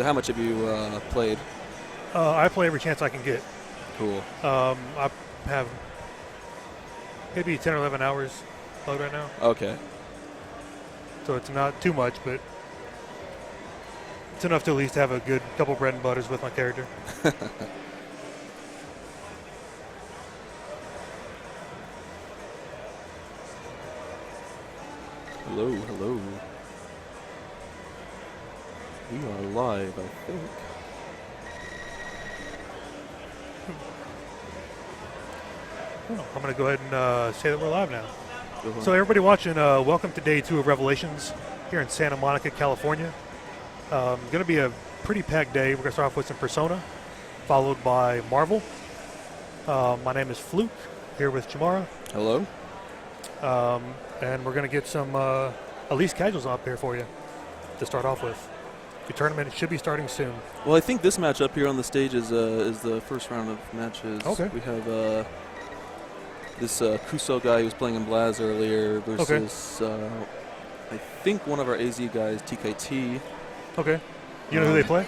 So how much have you played? I play every chance I can get. Cool. I have maybe 10 or 11 hours logged right now. Okay. So it's not too much, but it's enough to at least have a good couple bread and butters with my character. Hello, hello. We are live, I think. I'm going to go ahead and say that we're live now. So everybody watching, welcome to day 2 of Revelations here in Santa Monica, California. Going to be a pretty packed day. We're going to start off with some Persona, followed by Marvel. My name is Fluke, here with Chamara. Hello. And we're going to get some Elise casuals up here for you to start off with. The tournament should be starting soon. Well, I think this match up here on the stage is the first round of matches. Okay. We have this Kuso guy who was playing in Blaz earlier versus, I think, one of our AZ guys, TKT. Okay. You know who they play?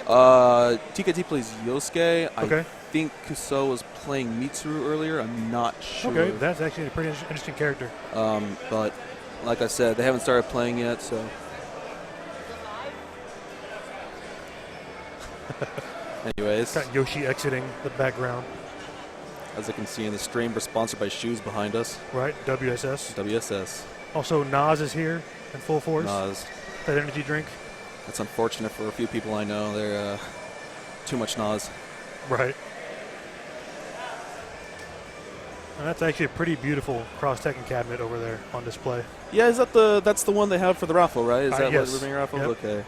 TKT plays Yosuke. Okay. I think Kuso was playing Mitsuru earlier. I'm not sure. Okay, that's actually a pretty interesting character. But like I said, they haven't started playing yet, so. Anyways. Got Yoshi exiting the background. As I can see in the stream, we're sponsored by Shoes behind us. Right, WSS. WSS. Also, Nas is here in full force. Nas. That energy drink. That's unfortunate for a few people I know. They're too much Nas. Right. And that's actually a pretty beautiful cross-Tekken cabinet over there on display. Yeah, is that that's the one they have for the raffle, right? Is that yes. what we're being raffled? Yep. Okay.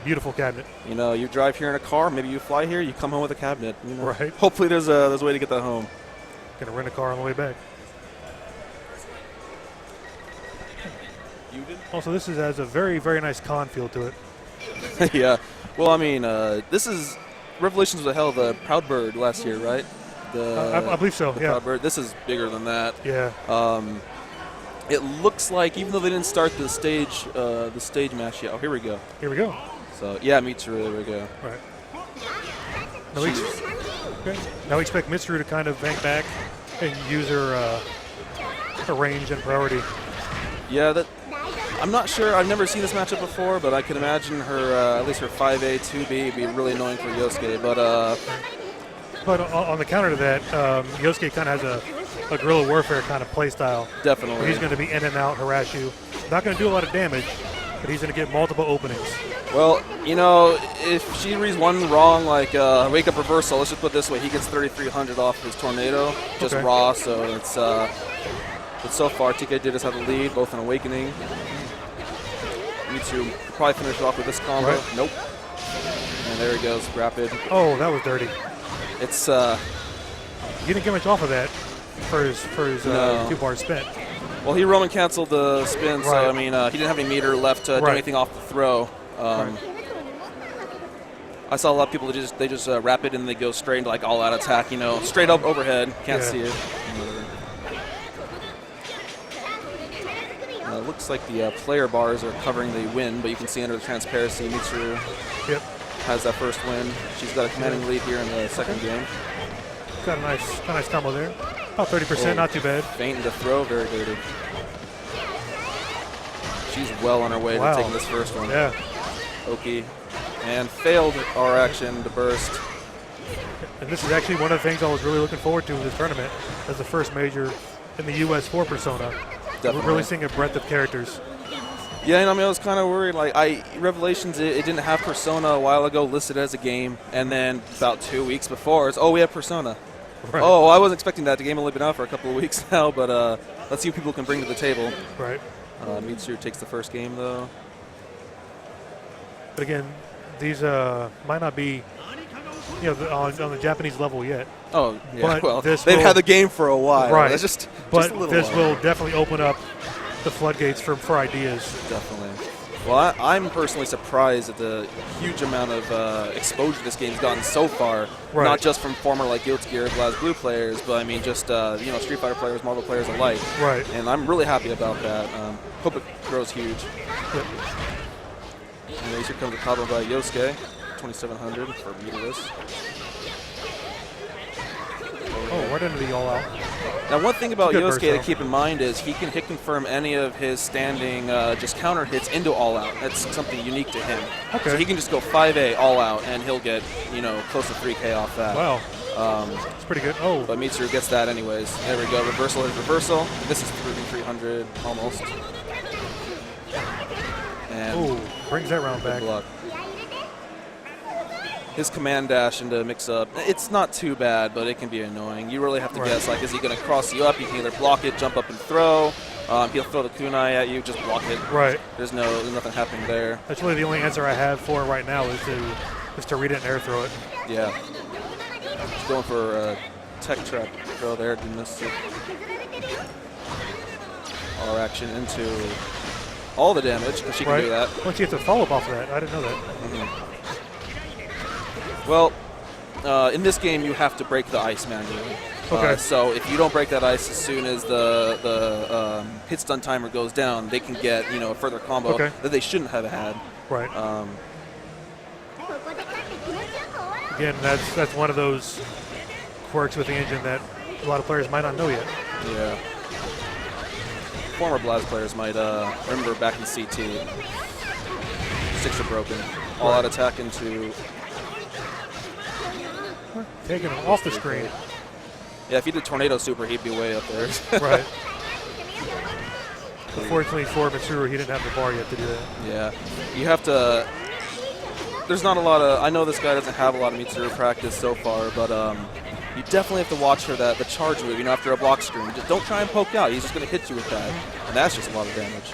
Beautiful cabinet. You know, you drive here in a car, maybe you fly here, you come home with a cabinet. You know? Right. Hopefully there's a way to get that home. Gonna rent a car on the way back. You did? Also, this has a very, very nice con feel to it. Yeah. Well, I mean, this is Revelations was a hell of a Proud Bird last year, right? I believe so. The Yeah. Proud Bird. This is bigger than that. Yeah. It looks like, even though they didn't start the stage match yet. Oh, here we go. Here we go. So yeah, Mitsuru. There we go. Right. Now we expect Mitsuru to kind of bank back and use her range and priority. Yeah, I'm not sure. I've never seen this matchup before, but I can imagine her, at least her 5A, 2B, be really annoying for Yosuke. But on the counter to that, Yosuke kind of has a guerrilla warfare kind of play style. Definitely. Where he's going to be in and out, harass you. Not going to do a lot of damage, but he's going to get multiple openings. Well, you know, if she reads one wrong, like wake up reversal, let's just put it this way, he gets 3,300 off his tornado, just raw, so it's but so far TK did have the lead, both in Awakening. Mitsuru probably finish it off with this combo. Right. Nope. And there he goes, rapid. Oh, that was dirty. It's he didn't get much off of that for his no. 2 bars spent. Well, he Roman canceled the spin, so I mean, he didn't have any meter left to do anything off the throw. I saw a lot of people that they just rapid and they go straight into like all out attack, you know, straight up overhead. Can't see it. Looks like the player bars are covering the win, but you can see under the transparency, Mitsuru has that first win. She's got a commanding lead here in the second game. Got a nice combo there. About 30%, not too bad. Feint into throw, very dirty. She's well on her way to taking this first one. Yeah. Oki. And failed our action to burst. And this is actually one of the things I was really looking forward to in this tournament as the first major in the U.S. for Persona. Definitely. We're really seeing a breadth of characters. Yeah, and I mean, I was kind of worried. Like, Revelations, it didn't have Persona a while ago listed as a game, and then about 2 weeks before, it's, we have Persona. Right. Oh, I wasn't expecting that. The game only been out for a couple of weeks now, but let's see what people can bring to the table. Right. Mitsuru takes the first game, though. But again, these might not be, you know, on the Japanese level yet. Oh, yeah. But well, they've had the game for a while. Right. That's just but a little this while. will definitely open up the floodgates for ideas. Definitely. Well, I'm personally surprised at the huge amount of exposure this game's gotten so far. Right. Not just from former like Guilty Gear, BlazBlue players, but I mean just you know, Street Fighter players, Marvel players alike. Right. And I'm really happy about that. Hope it grows huge. Yep. And here comes a combo by Yosuke. 2,700 for meterless. Oh, right into the all out. Now, one thing about Good Yosuke burst, to though. keep in mind is he can hit confirm any of his standing just counter hits into all out. That's something unique to him. Okay. So he can just go 5A all out, and he'll get close to 3K off that. Wow. It's pretty good. Oh, But Mitsuru gets that anyways. There we go. Reversal is reversal. This is 300 almost. And oh, brings that round good back. block. His command dash into mix-up, it's not too bad, but it can be annoying. You really have to Right. guess, like, is he going to cross you up? You can either block it, jump up and throw. He'll throw the kunai at you, just block it. Right. There's nothing happening there. That's really the only answer I have for it right now is to read it and air throw it. Yeah. He's going for a tech trap throw there. Didn't miss it. R action into all the damage, because she can Right. do that. Once you have to follow up off of that, I didn't know that. Well, in this game, you have to break the ice manually. Okay. So if you don't break that ice as soon as the hit stun timer goes down, they can get a further combo Okay. that they shouldn't have had. Right. Again, that's one of those quirks with the engine that a lot of players might not know yet. Yeah. Former Blast players might remember back in CT. Six are broken. All out attack into. Taking him off the screen. Yeah, if he did Tornado Super, he'd be way up there. Right. Unfortunately for Mitsuru, he didn't have the bar yet to do that. Yeah. You have to. There's not a lot of. I know this guy doesn't have a lot of Mitsuru practice so far, but you definitely have to watch for the charge move, after a block screen. Just don't try and poke out. He's just going to hit you with that. And that's just a lot of damage.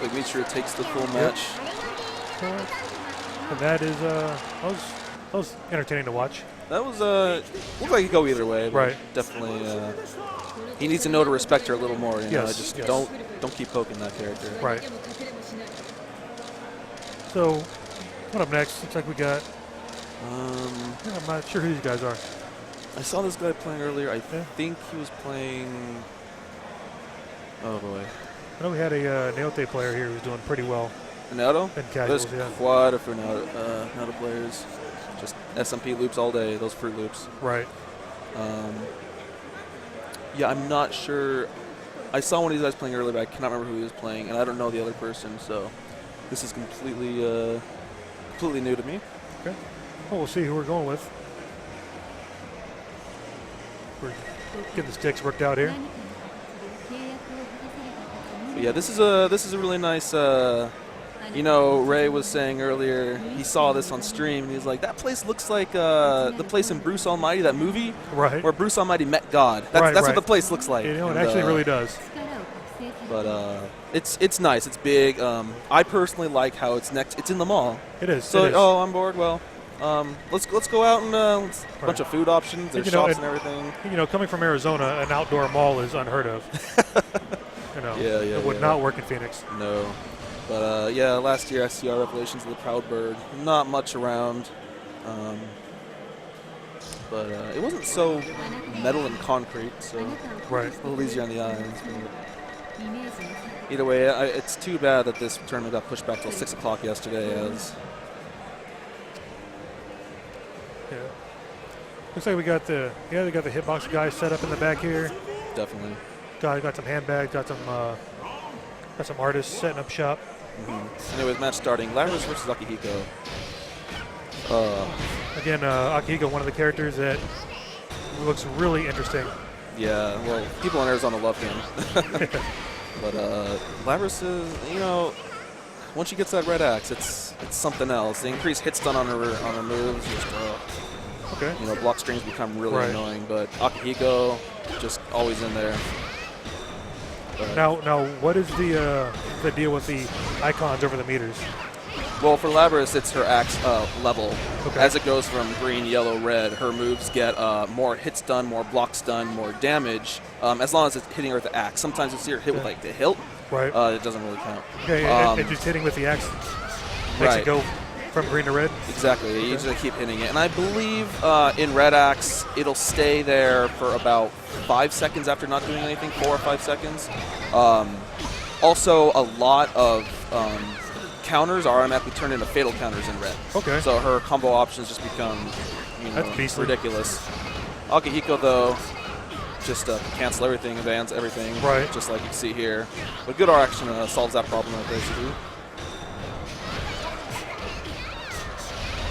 Like Mitsuru takes the full match. And that is that was entertaining to watch. That was looked like it could go either way. But Right. Definitely. He needs to know to respect her a little more. Yes, Just yes. don't keep poking that character. Right. So, what up next? Looks like we got. I'm not sure who these guys are. I saw this guy playing earlier. I Yeah. think he was playing. Oh boy. I know we had a Naote player here who's doing pretty well Naruto? in casuals. There's Yeah. quite a few Naruto players. Just SMP loops all day, those fruit loops. Right. Yeah, I'm not sure. I saw one of these guys playing earlier, but I cannot remember who he was playing, and I don't know the other person, so this is completely new to me. Okay. Well, we'll see who we're going with. We're getting the sticks worked out here. But yeah, this is a really nice. Ray was saying earlier he saw this on stream and he's like, that place looks like the place in Bruce Almighty, that movie Right. where Bruce Almighty met God. That's Right, what right. the place looks like. It And, actually really does. But it's nice. It's big. I personally like how it's in the mall. It is. So it is. I'm bored. Well, let's go out and a bunch Right. of food options. There's You know, shops and- and everything. Coming from Arizona, an outdoor mall is unheard of. Yeah, It would yeah. not work in Phoenix. No. But yeah, last year SCR Revelations of the Proud Bird, not much around. But it wasn't so metal and concrete, so Right. a little easier on the eyes. But either way, it's too bad that this tournament got pushed back till 6 o'clock yesterday. As Yeah. Looks like we got the hitbox guys set up in the back here. definitely. Got some handbags. Got some artists setting up shop. Anyways, match starting. Lapras versus Akihiko. Again, Akihiko, one of the characters that looks really interesting. Yeah, well, people in Arizona love him. But Lapras is, once she gets that red axe, it's something else. The increased hit stun on her moves, just, Okay. block strings become really Right. annoying. But Akihiko, just always in there. But, Now, what is the deal with the icons over the meters? well, for Lapras, it's her axe level. Okay. As it goes from green, yellow, red, her moves get more hit stun, more block stun, more damage, as long as it's hitting her with the axe. Sometimes you see her hit with, like, the hilt. Right. It doesn't really count. Okay, and just hitting with the axe makes right. it go from green to red. Exactly. You usually keep hitting it. And I believe in Red Axe, it'll stay there for about 5 seconds after not doing anything, 4 or 5 seconds. Also, a lot of counters are automatically turned into fatal counters in red. Okay. So her combo options just become ridiculous. Akihiko, though, just cancel everything, advance everything, just like you see here. But good R action solves that problem right there, too.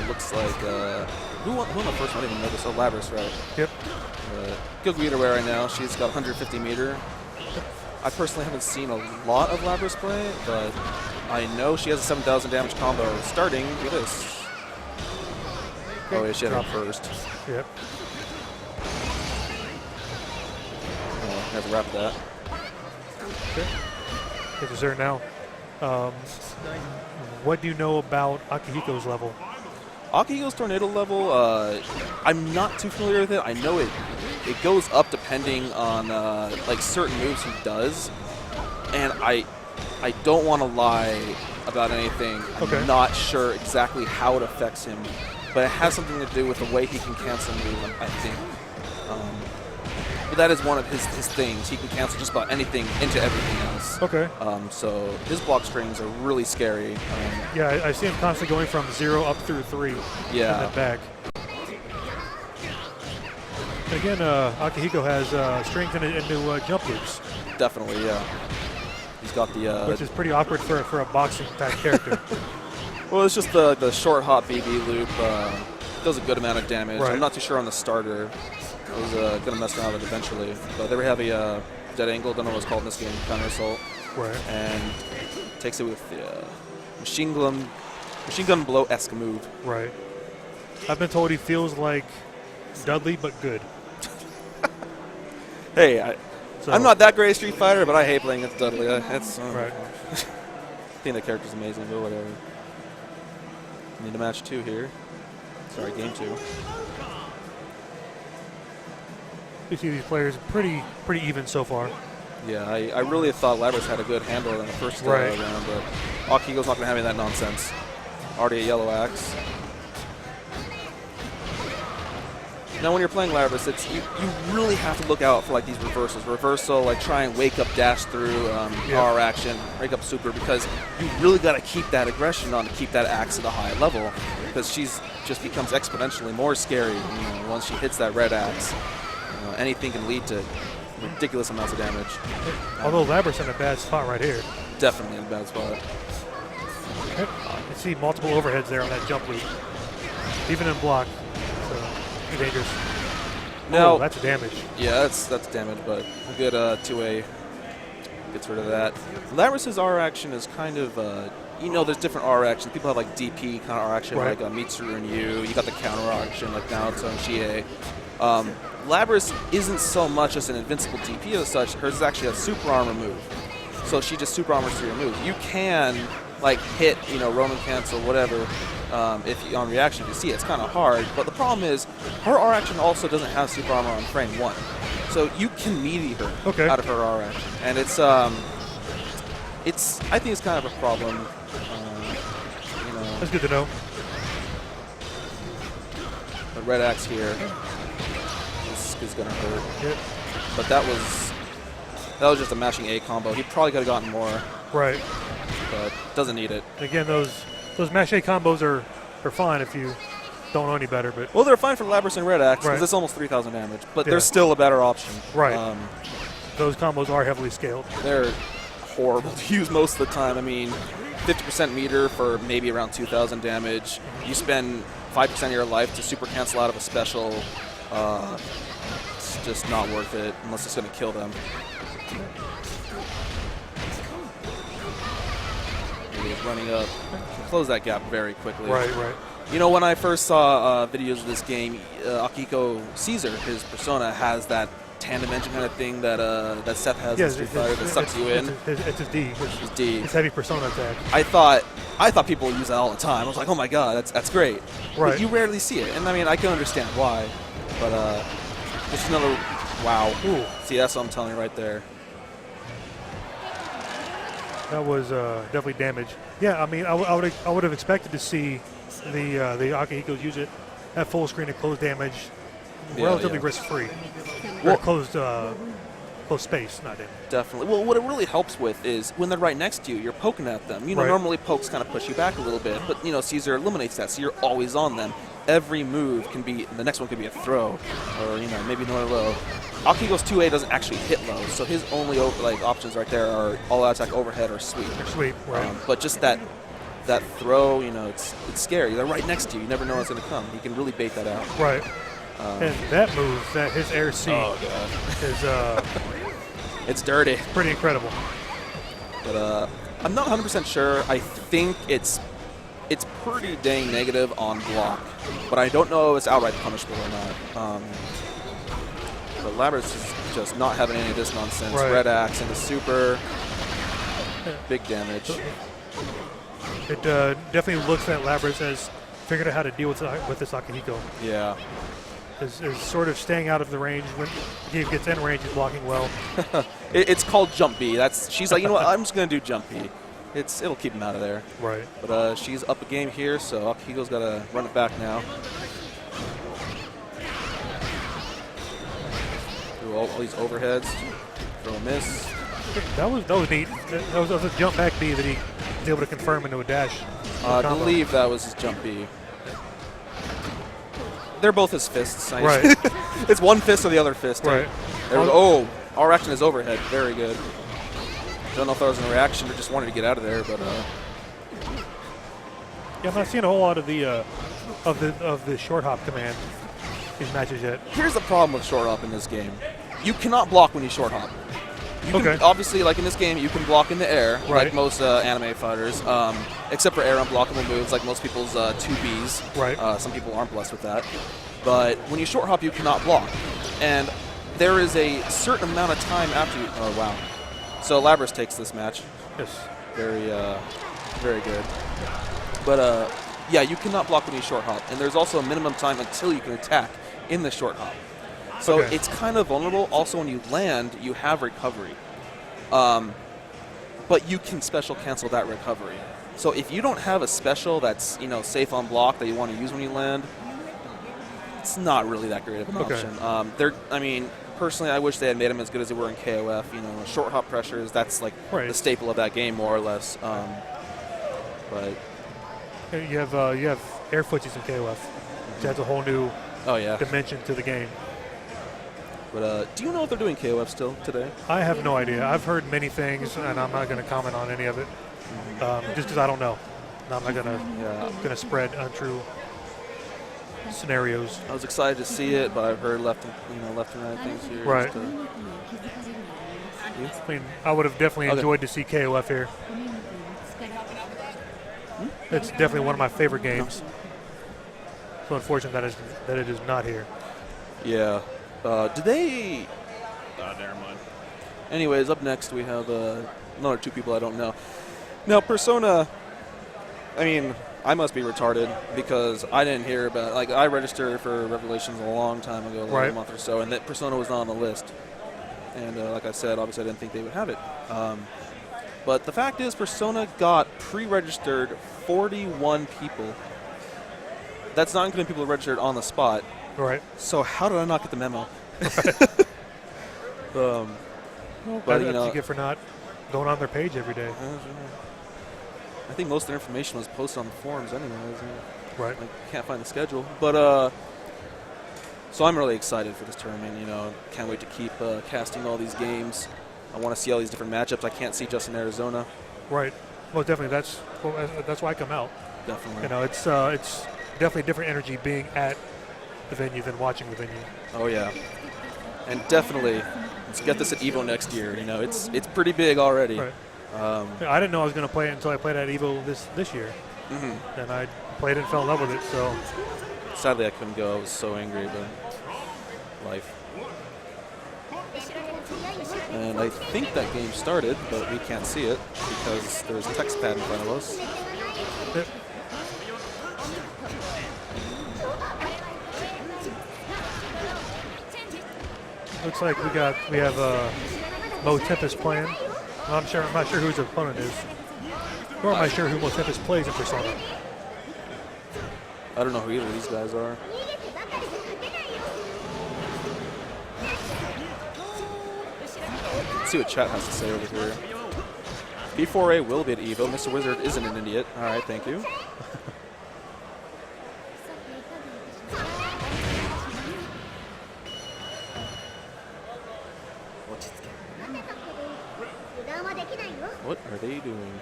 It looks like who won the first one? I didn't even notice. Oh, Labrys, right? Yep. Good meter wear right now. She's got 150 meter. I personally haven't seen a lot of Labrys play, but I know she has a 7,000 damage combo starting with this. Oh, yeah, she had her first. Yep. Oh, have to wrap that. Okay. Get dessert now. What do you know about Akihiko's level? Akihiko's tornado level, I'm not too familiar with it. I know it goes up depending on like certain moves he does, and I don't want to lie about anything. I'm not sure exactly how it affects him, but it has something to do with the way he can cancel moves, I think. But that is one of his things. He can cancel just about anything into everything else. Okay. So his block strings are really scary. Yeah, I see him constantly going from 0 up through 3. Yeah. And then back. Again, Akihiko has strength into jump loops. Definitely, yeah. He's got the... which is pretty awkward for a boxing-type character. Well, it's just the short hop BB loop. Does a good amount of damage. Right. I'm not too sure on the starter. I was going to mess around with it eventually. But there we have a dead angle. Don't know what it's called in this game. Counter assault. Right. And takes it with the machine gun blow-esque move. Right. I've been told he feels like Dudley, but good. Hey, I'm not that great at Street Fighter, but I hate playing against Dudley. Right. I think the character's amazing, but whatever. Need a match 2 here. Sorry, game 2. You see these players pretty even so far. Yeah, I really thought Labrys had a good handle in the first round, but Akihiko's not going to have any of that nonsense. Already a yellow axe. Now, when you're playing Labrys, you really have to look out for like these reversals. Reversal, like try and wake up dash through R action, wake up super, because you really got to keep that aggression on to keep that axe at a high level, because she's just becomes exponentially more scary once she hits that red axe. Anything can lead to ridiculous amounts of damage. Although Labrys in a bad spot right here. Definitely in a bad spot. You see multiple overheads there on that jump loop. Even in block. So, dangerous. Now, that's damage. Yeah, that's damage, but a good 2A gets rid of that. Labrys' R action is kind of, there's different R actions. People have like DP kind of R action, like Mitsuru and You got the counter R action like Naoto and Chie. Labrys isn't so much as an invincible DP as such. Hers is actually a super armor move. So she just super armors through your move. You can like hit, Roman cancel, whatever, if you, on reaction if you see it. It's kind of hard. But the problem is her R action also doesn't have super armor on frame 1. So you can melee her out of her R action. And it's I think it's kind of a problem. That's good to know. The red axe here is going to hurt. Yep. But that was just a mashing A combo. He probably could have gotten more. Right. But doesn't need it. Again, those mash A combos are fine if you don't know any better. But well, they're fine for Labrys and red axe because it's almost 3,000 damage. But there's still a better option. Right. Those combos are heavily scaled. They're horrible to use most of the time. I mean, 50% meter for maybe around 2,000 damage. You spend 5% of your life to super cancel out of a special. It's just not worth it unless it's going to kill them. He's running up. Close that gap very quickly. Right. When I first saw videos of this game, Akihiko Caesar, his persona, has that tandem engine kind of thing that Seth has in Street Fighter that sucks you in. It's his D. His D. His heavy persona attack. I thought people would use that all the time. I was like, oh my god, that's great. Right. But you rarely see it, and I mean, I can understand why. But just another wow. Ooh. See, that's what I'm telling you right there. That was definitely damage. Yeah, I mean, I would have expected to see the Akihikos use it at full screen to close damage, relatively risk free. Well, closed Well, space, not damage. Definitely. Well, what it really helps with is when they're right next to you, you're poking at them. You know, normally pokes kind of push you back a little bit, but, you know, Caesar eliminates that, so you're always on them. Every move can be, the next one could be a throw, or, you know, maybe another low. Akihiko's 2A doesn't actually hit low, so his only options right there are all-out attack, overhead, or sweep. Right. But just that throw, you know, it's scary. They're right next to you. You never know what's going to come. You can really bait that out. Right. And that move, his air C, is it's dirty. Pretty incredible. But I'm not 100% sure. I think it's pretty dang negative on block, but I don't know if it's outright punishable or not. But Labrys is just not having any of this nonsense. Right. Red Axe into super, big damage. It definitely looks that Labrys has figured out how to deal with this Akihiko. Yeah. Is sort of staying out of the range. When he gets in range, he's blocking well. It's called jump B. She's like, you know what, I'm just going to do jump B. It'll keep him out of there. Right. But she's up a game here, so Akihiko's got to run it back now. Do all these overheads. Throw a miss. That was neat. That was a jump back B that he was able to confirm into a dash. I believe that was his jump B. They're both his fists. Right. It's one fist or the other fist. Right. Our reaction is overhead. Very good. Don't know if that was a reaction or just wanted to get out of there, but. Yeah, I'm not seeing a whole lot of the short hop command these matches yet. Here's the problem with short hop in this game. You cannot block when you short hop. You can, obviously, like in this game, you can block in the air, like most anime fighters, except for air unblockable moves, like most people's 2Bs. Right. Some people aren't blessed with that. But when you short hop, you cannot block. And there is a certain amount of time after you... Oh, wow. So Labrys takes this match. Yes. Very, very good. But, yeah, you cannot block when you short hop. And there's also a minimum time until you can attack in the short hop. So it's kind of vulnerable. Also, when you land, you have recovery. But you can special cancel that recovery. So if you don't have a special that's, you know, safe on block that you want to use when you land, it's not really that great of an option. I mean, personally, I wish they had made them as good as they were in KOF. You know, short hop pressures, that's like the staple of that game, more or less. But you have air footsies in KOF. Which adds a whole new dimension to the game. But do you know if they're doing KOF still today? I have no idea. I've heard many things, and I'm not going to comment on any of it, just because I don't know. I'm not going to spread untrue scenarios. I was excited to see it, but I've heard left and right things here. Right. I mean, I would have definitely enjoyed to see KOF here. It's definitely one of my favorite games. So unfortunate that it is not here. Yeah. Did they... never mind. Anyways, up next we have another two people I don't know. Now, Persona, I mean, I must be retarded because I didn't hear about... Like, I registered for Revelations a long time ago, like a month or so, and that Persona was not on the list. And like I said, obviously I didn't think they would have it. But the fact is, Persona got pre-registered 41 people. That's not including people registered on the spot. Right. So how did I not get the memo? Well, but you get for not going on their page every day. I think most of their information was posted on the forums anyways. Right. I can't find the schedule. But so I'm really excited for this tournament. You know, can't wait to keep casting all these games. I want to see all these different matchups. I can't see just in Arizona. Right. Well, definitely. That's why I come out. Definitely. You know, it's definitely different energy being at the venue than watching the venue. Oh yeah, and definitely let's get this at Evo next year. You know, it's pretty big already. Right. I didn't know I was going to play it until I played at Evo this year, and I played it and fell in love with it. So sadly, I couldn't go. I was so angry, but life. And I think that game started, but we can't see it because there's a text pad in front of us. Looks like we have Mo Tempest playing. I'm not sure who his opponent is. Nor am I sure who Mo Tempest plays in Persona. I don't know who either of these guys are. Let's see what chat has to say over here. P4A will be at EVO. Mr. Wizard isn't an idiot. All right, thank you. What are they doing?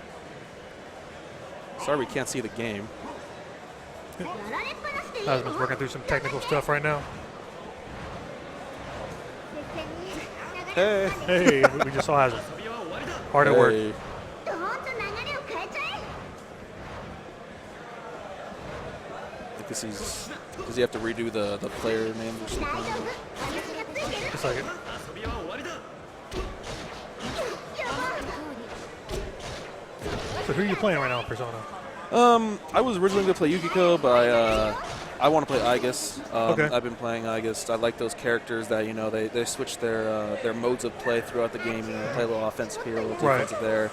Sorry we can't see the game. Hasman's working through some technical stuff right now. Hey. Hey, we just saw Hasman. Hard at work. Because does he have to redo the player name or something? Just like it. So who are you playing right now in Persona? I was originally going to play Yukiko, but I want to play Aigis. Okay. I've been playing Aigis. I like those characters that, you know, they switch their modes of play throughout the game. You know, play a little offensive here, a little defensive there.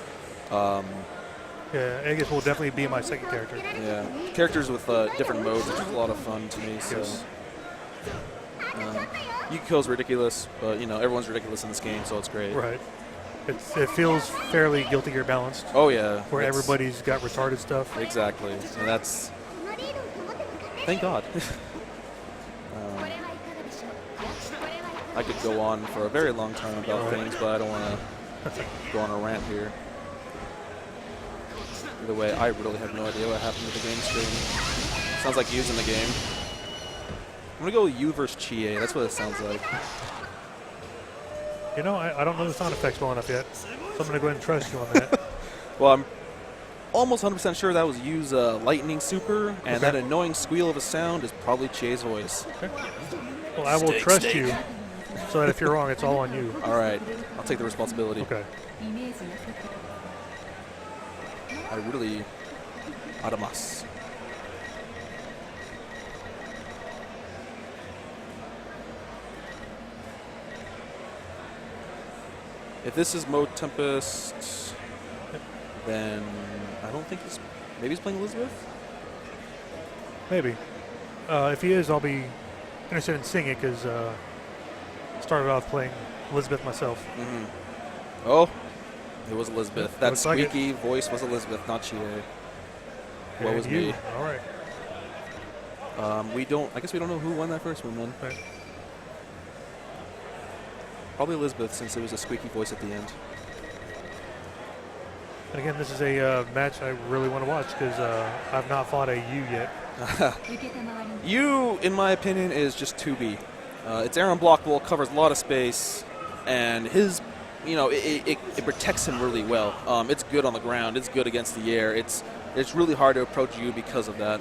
Yeah, Aigis will definitely be my second character. Yeah, characters with different modes, which is a lot of fun to me. So, Yes. Yukiko's ridiculous, but you know everyone's ridiculous in this game, so it's great. Right. It feels fairly Guilty Gear balanced. Oh yeah, Where everybody's got retarded stuff. Exactly, and that's thank God. I could go on for a very long time about things, but I don't want to go on a rant here. Either way, I really have no idea what happened to the game screen. Sounds like Yu's in the game. I'm going to go with Yu versus Chie. That's what it sounds like. You know, I don't know the sound effects well enough yet, so I'm going to go ahead and trust you on that. Well, I'm almost 100% sure that was Yu's lightning super, and that annoying squeal of a sound is probably Chie's voice. Okay. Well, I will trust you, so that if you're wrong, it's all on you. All right. I'll take the responsibility. Okay. I really Adamas. If this is Mode Tempest, then I don't think maybe he's playing Elizabeth? Maybe. If he is, I'll be interested in seeing it because I started off playing Elizabeth myself. Mm-hmm. Oh, it was Elizabeth. That squeaky voice was Elizabeth, not Chie. What was me? All right. I guess we don't know who won that first one then. Right. Probably Elizabeth, since it was a squeaky voice at the end. And again, this is a match I really want to watch because I've not fought a Yu yet. Yu, in my opinion, is just 2B. It's air unblockable, covers a lot of space, and his, you know, it protects him really well. It's good on the ground. It's good against the air. It's really hard to approach Yu because of that.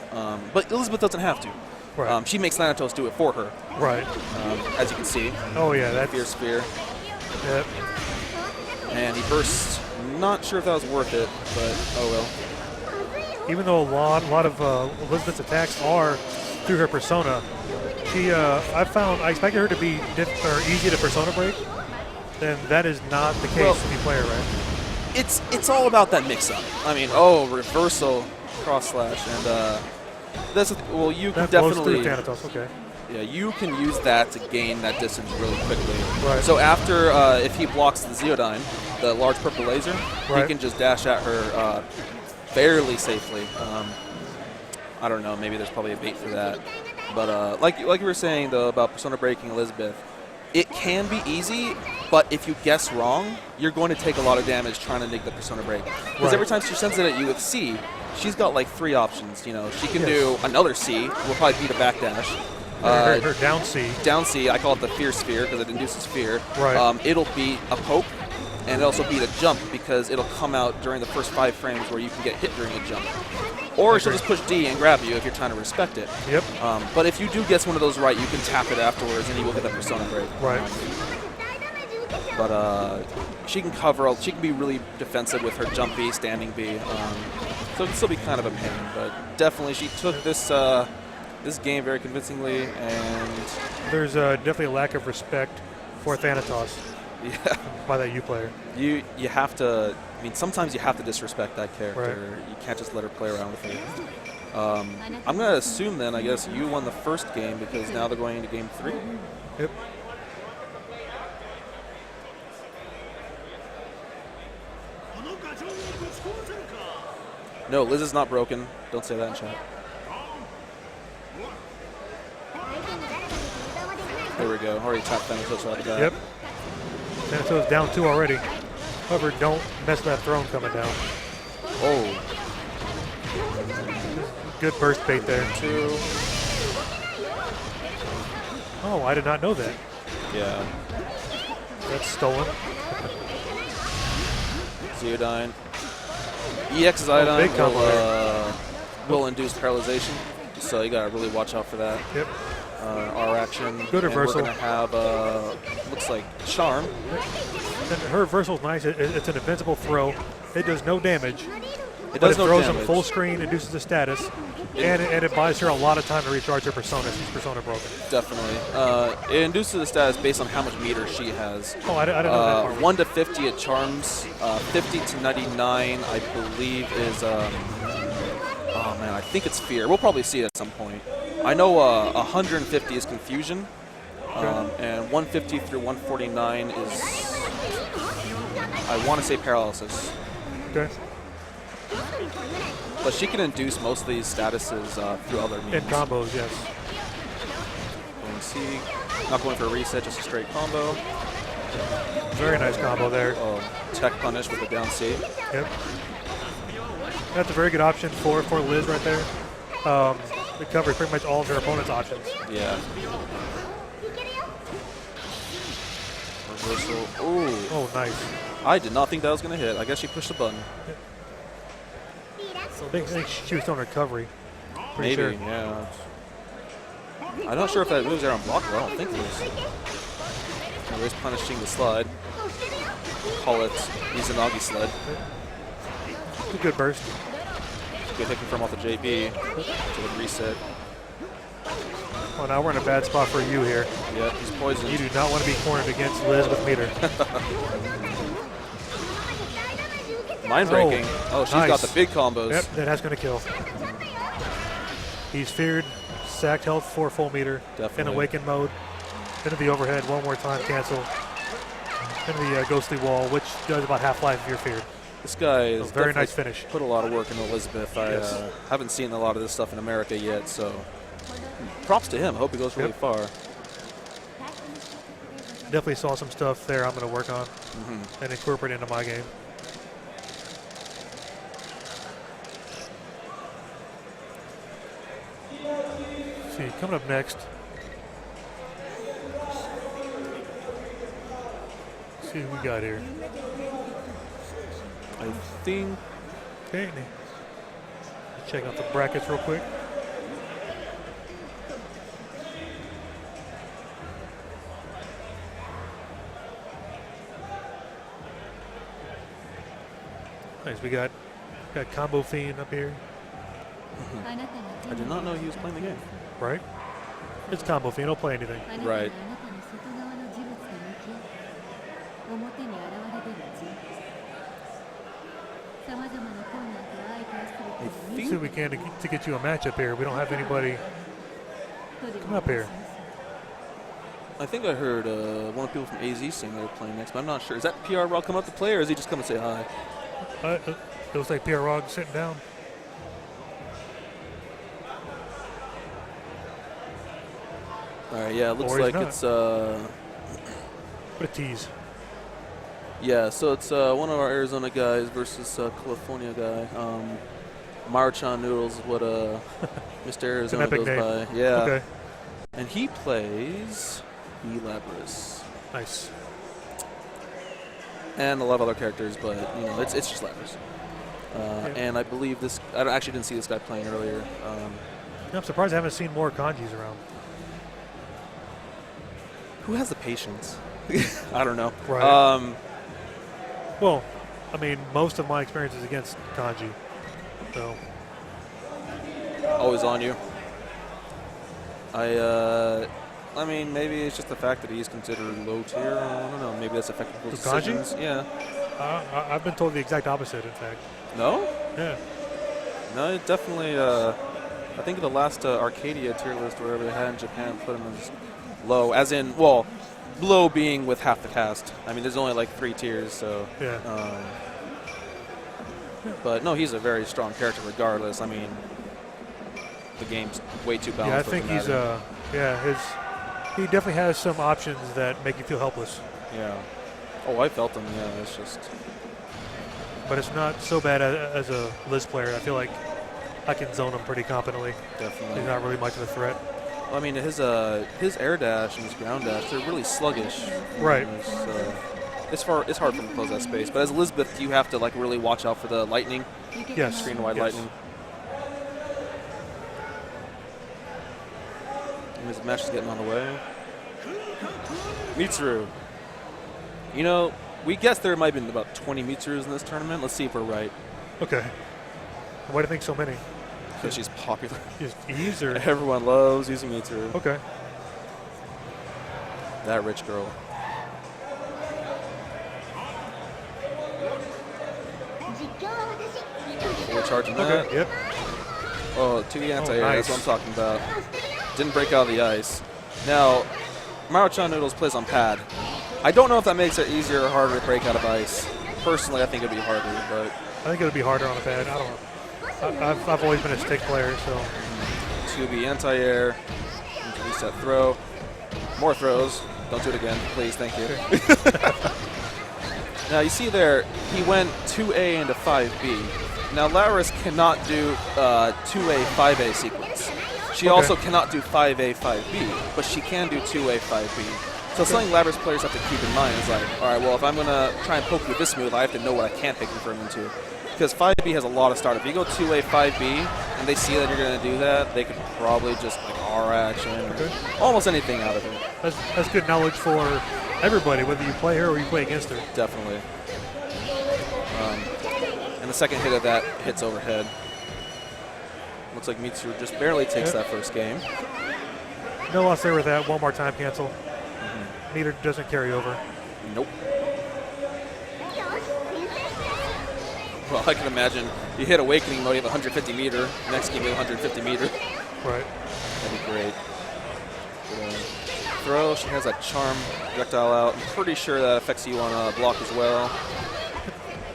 But Elizabeth doesn't have to. Right. She makes Thanatos do it for her. Right. As you can see. Oh yeah, that's Fear Sphere. Yep. And he bursts. Not sure if that was worth it, but oh well. Even though a lot of Elizabeth's attacks are through her persona, I expected her to be easy to persona break. Then that is not the case when you play her, right? It's all about that mix-up. I mean, reversal, cross slash, and you can definitely. Thanatos, okay. Yeah, you can use that to gain that distance really quickly. Right. So after, if he blocks the Zeodyne, the large purple laser, he can just dash at her fairly safely. I don't know, maybe there's probably a bait for that. But like you were saying, though, about persona breaking Elizabeth, it can be easy, but if you guess wrong, you're going to take a lot of damage trying to make the persona break. Because every time she sends it at you with C, she's got like 3 options. You know, she can do another C, will probably beat a backdash. Her down C. Down C, I call it the Fear Sphere because it induces fear. Right. It'll beat a poke, and it'll also beat a jump because it'll come out during the first 5 frames where you can get hit during a jump. Or she'll just push D and grab you if you're trying to respect it. Yep. But if you do guess one of those right, you can tap it afterwards and you will get that persona break. Right. But she can cover, she can be really defensive with her jump B, standing B. So it can still be kind of a pain, but definitely she took this this game very convincingly, and there's definitely a lack of respect for Thanatos. Yeah. By that Yu player. You have to. I mean, sometimes you have to disrespect that character. Right. You can't just let her play around with her. I'm gonna assume then, I guess, you won the first game because now they're going into game 3. Yep. No, Liz is not broken. Don't say that in chat. There we go. Already tapped Thanatos out of that. Yep. Thanatos down 2 already. However, don't mess that throne coming down. Oh. Good burst bait there. 2. Oh, I did not know that. Yeah. That's stolen. Zeodyne. EX Zeodyne big combo will induce paralyzation, so you gotta really watch out for that. Yep. R action. Good reversal. And we're gonna have looks like Charm. And her reversal's nice. It's an invincible throw. It does no damage. It does no throws damage. him full screen, induces the status, and it buys her a lot of time to recharge her persona. She's persona broken. Definitely. It induces the status based on how much meter she has. Oh, I didn't know that part. 1 to 50 it charms. 50 to 99, I believe, is. Oh man, I think it's Fear. We'll probably see it at some point. I know 150 is Confusion, and 150 through 149 is. I want to say Paralysis. Okay. But she can induce most of these statuses through other means. In combos, yes. Going C, not going for a reset, just a straight combo. Very nice combo there. Oh, tech punish with a down C. Yep. That's a very good option for Liz right there. It covers pretty much all of her opponent's options. Yeah. Reversal. Ooh. Oh, nice. I did not think that was going to hit. I guess she pushed the button. I think she was on recovery. Maybe, sure. yeah. I'm not sure if that moves there on block, but I don't think it is. Always punishing the slide. Call it Izanagi sled. It's a good burst. Good hit confirm off the JB. So the reset. Well, now we're in a bad spot for you here. Yeah, he's poisoned. You do not want to be cornered against Liz with meter. Mind breaking. Oh, she's nice. got the big combos. Yep, that's going to kill. He's feared, sacked health for full meter. Definitely. In awakened mode. Into the overhead, one more time, cancel. Into the ghostly wall, which does about half-life if you're feared. This guy is very nice finish. Put a lot of work into Elizabeth. I haven't seen a lot of this stuff in America yet, so props to him. Hope he goes really far. Definitely saw some stuff there I'm going to work on and incorporate into my game. Let's see, coming up next. Let's see who we got here. I think. Okay, check out the brackets real quick. Nice, we got Combo Fiend up here. I did not know he was playing the game. Right? It's Combo Fiend, he'll play anything. Right. Let's see what we can to get you a matchup here. We don't have anybody come up here. I think I heard one of the people from AZ saying they were playing next, but I'm not sure. Is that PR Rock come up to play, or is he just come and say hi? It looks like PR Rog sitting down. All right, yeah, it looks like not. it's. What a tease. Yeah, so it's one of our Arizona guys versus California guy. Maruchan Noodles is what Mr. Arizona goes name. by. Yeah. Okay. And he plays Labras. Nice. And a lot of other characters, but you know, it's just Labras. And I believe this. I actually didn't see this guy playing earlier. I'm surprised I haven't seen more kanjis around. Who has the patience? I don't know. Right. Well, I mean, most of my experience is against kanji. So. Always on you. I mean, maybe it's just the fact that he's considered low tier. I don't know. Maybe that's affecting those decisions. Yeah. I've been told the exact opposite, in fact. No? Yeah. No, it definitely. I think the last Arcadia tier list, wherever they had in Japan, put him as low. As in, well, low being with half the cast. I mean, there's only like 3 tiers, so. Yeah. But no, he's a very strong character regardless. I mean, the game's way too balanced. Yeah, I think he's he definitely has some options that make you feel helpless. Yeah. Oh, I felt him. Yeah, it's just. But it's not so bad as a Liz player. I feel like I can zone him pretty competently. Definitely. He's not really much of a threat. Well, I mean, his air dash and his ground dash, they're really sluggish. Right. It's hard for him to close that space. But as Elizabeth, you have to like really watch out for the lightning. Yes. Screen wide lightning. And his match is getting on the way. Mitsuru. You know, we guessed there might have been about 20 Mitsurus in this tournament. Let's see if we're right. Okay. Why do you think so many? Because she's popular. Just ease or? Everyone loves using Mitsuru. Okay. That rich girl. We're charging that. Okay. Yep. Oh, 2E anti-air. Nice. That's what I'm talking about. Didn't break out of the ice. Now, Maruchan Noodles plays on pad. I don't know if that makes it easier or harder to break out of ice. Personally, I think it'd be harder, but I think it would be harder on a pad. I don't know. I've always been a stick player, so. 2B anti-air. Reset throw. More throws. Don't do it again, please. Thank you. Okay. Now, you see there, he went 2A into 5B. Now, Laris cannot do 2A, 5A sequence. She also cannot do 5A, 5B, but she can do 2A, 5B. So something Laris players have to keep in mind is like, all right, well, if I'm going to try and poke with this move, I have to know what I can't pick confirm into. Because 5B has a lot of startup. If you go 2A, 5B, and they see that you're going to do that, they could probably just like R action or almost anything out of it. That's good knowledge for everybody, whether you play her or you play against her. Definitely. And the second hit of that hits overhead. Looks like Mitsuru just barely takes that first game. No loss there with that. One more time cancel. Neither doesn't carry over. Nope. Well, I can imagine you hit Awakening mode, you have 150 meter. Next game, you have 150 meter. Right. That'd be great. Throw, she has that charm projectile out. I'm pretty sure that affects you on a block as well.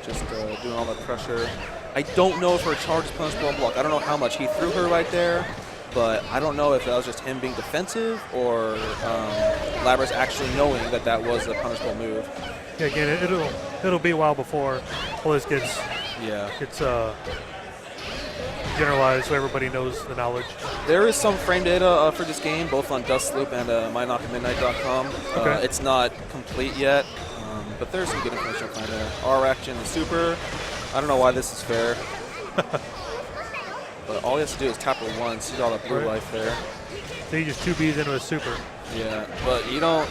Just doing all that pressure. I don't know if her charge is punishable on block. I don't know how much he threw her right there, but I don't know if that was just him being defensive or Labrys actually knowing that that was a punishable move. Yeah, again, it'll be a while before all this gets generalized so everybody knows the knowledge. There is some frame data for this game, both on Dustloop and MyKnockinMidnight.com. Okay. It's not complete yet, but there's some good information I find there. R action and super. I don't know why this is fair. But all he has to do is tap her once. He's got that blue life there. So he just 2Bs into a super. Yeah, but you know,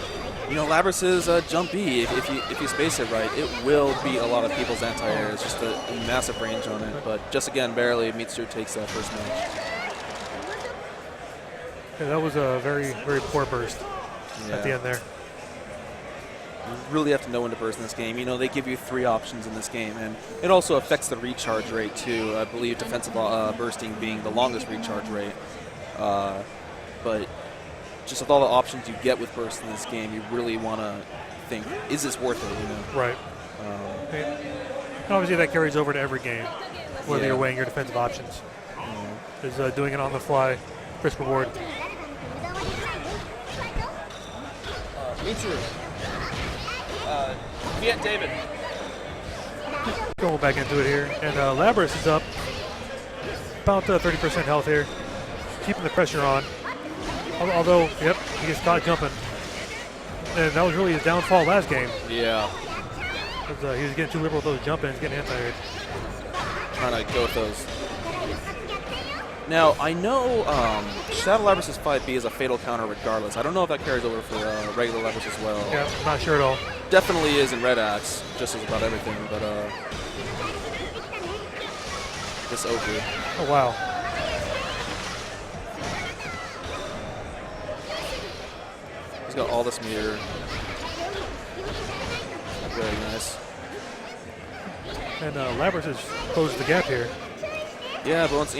Labrys's jump B, if you space it right, it will beat a lot of people's anti-air. It's just a massive range on it. But just again, barely, Mitsuru takes that first match. Yeah, that was a very, very poor burst at the end there. You really have to know when to burst in this game. You know, they give you 3 options in this game, and it also affects the recharge rate too. I believe defensive bursting being the longest recharge rate. But just with all the options you get with burst in this game, you really want to think, is this worth it? You know? Right. And obviously that carries over to every game, whether you're weighing your defensive options. Is doing it on the fly, risk reward. Mitsuru. Fiat David. Going back into it here, and Labrys is up about 30% health here, keeping the pressure on. Although, yep, he gets caught jumping, and that was really his downfall last game. Yeah. He was getting too liberal with those jump-ins, getting anti-aired. Trying to go with those. Now, I know Shadow Labrys' 5B is a fatal counter regardless. I don't know if that carries over for regular Labrys as well. Yeah, I'm not sure at all. Definitely is in Red Axe, just as about everything, but this over. Oh, wow. He's got all this meter. Very nice. And Labrys has closed the gap here. Yeah, but once,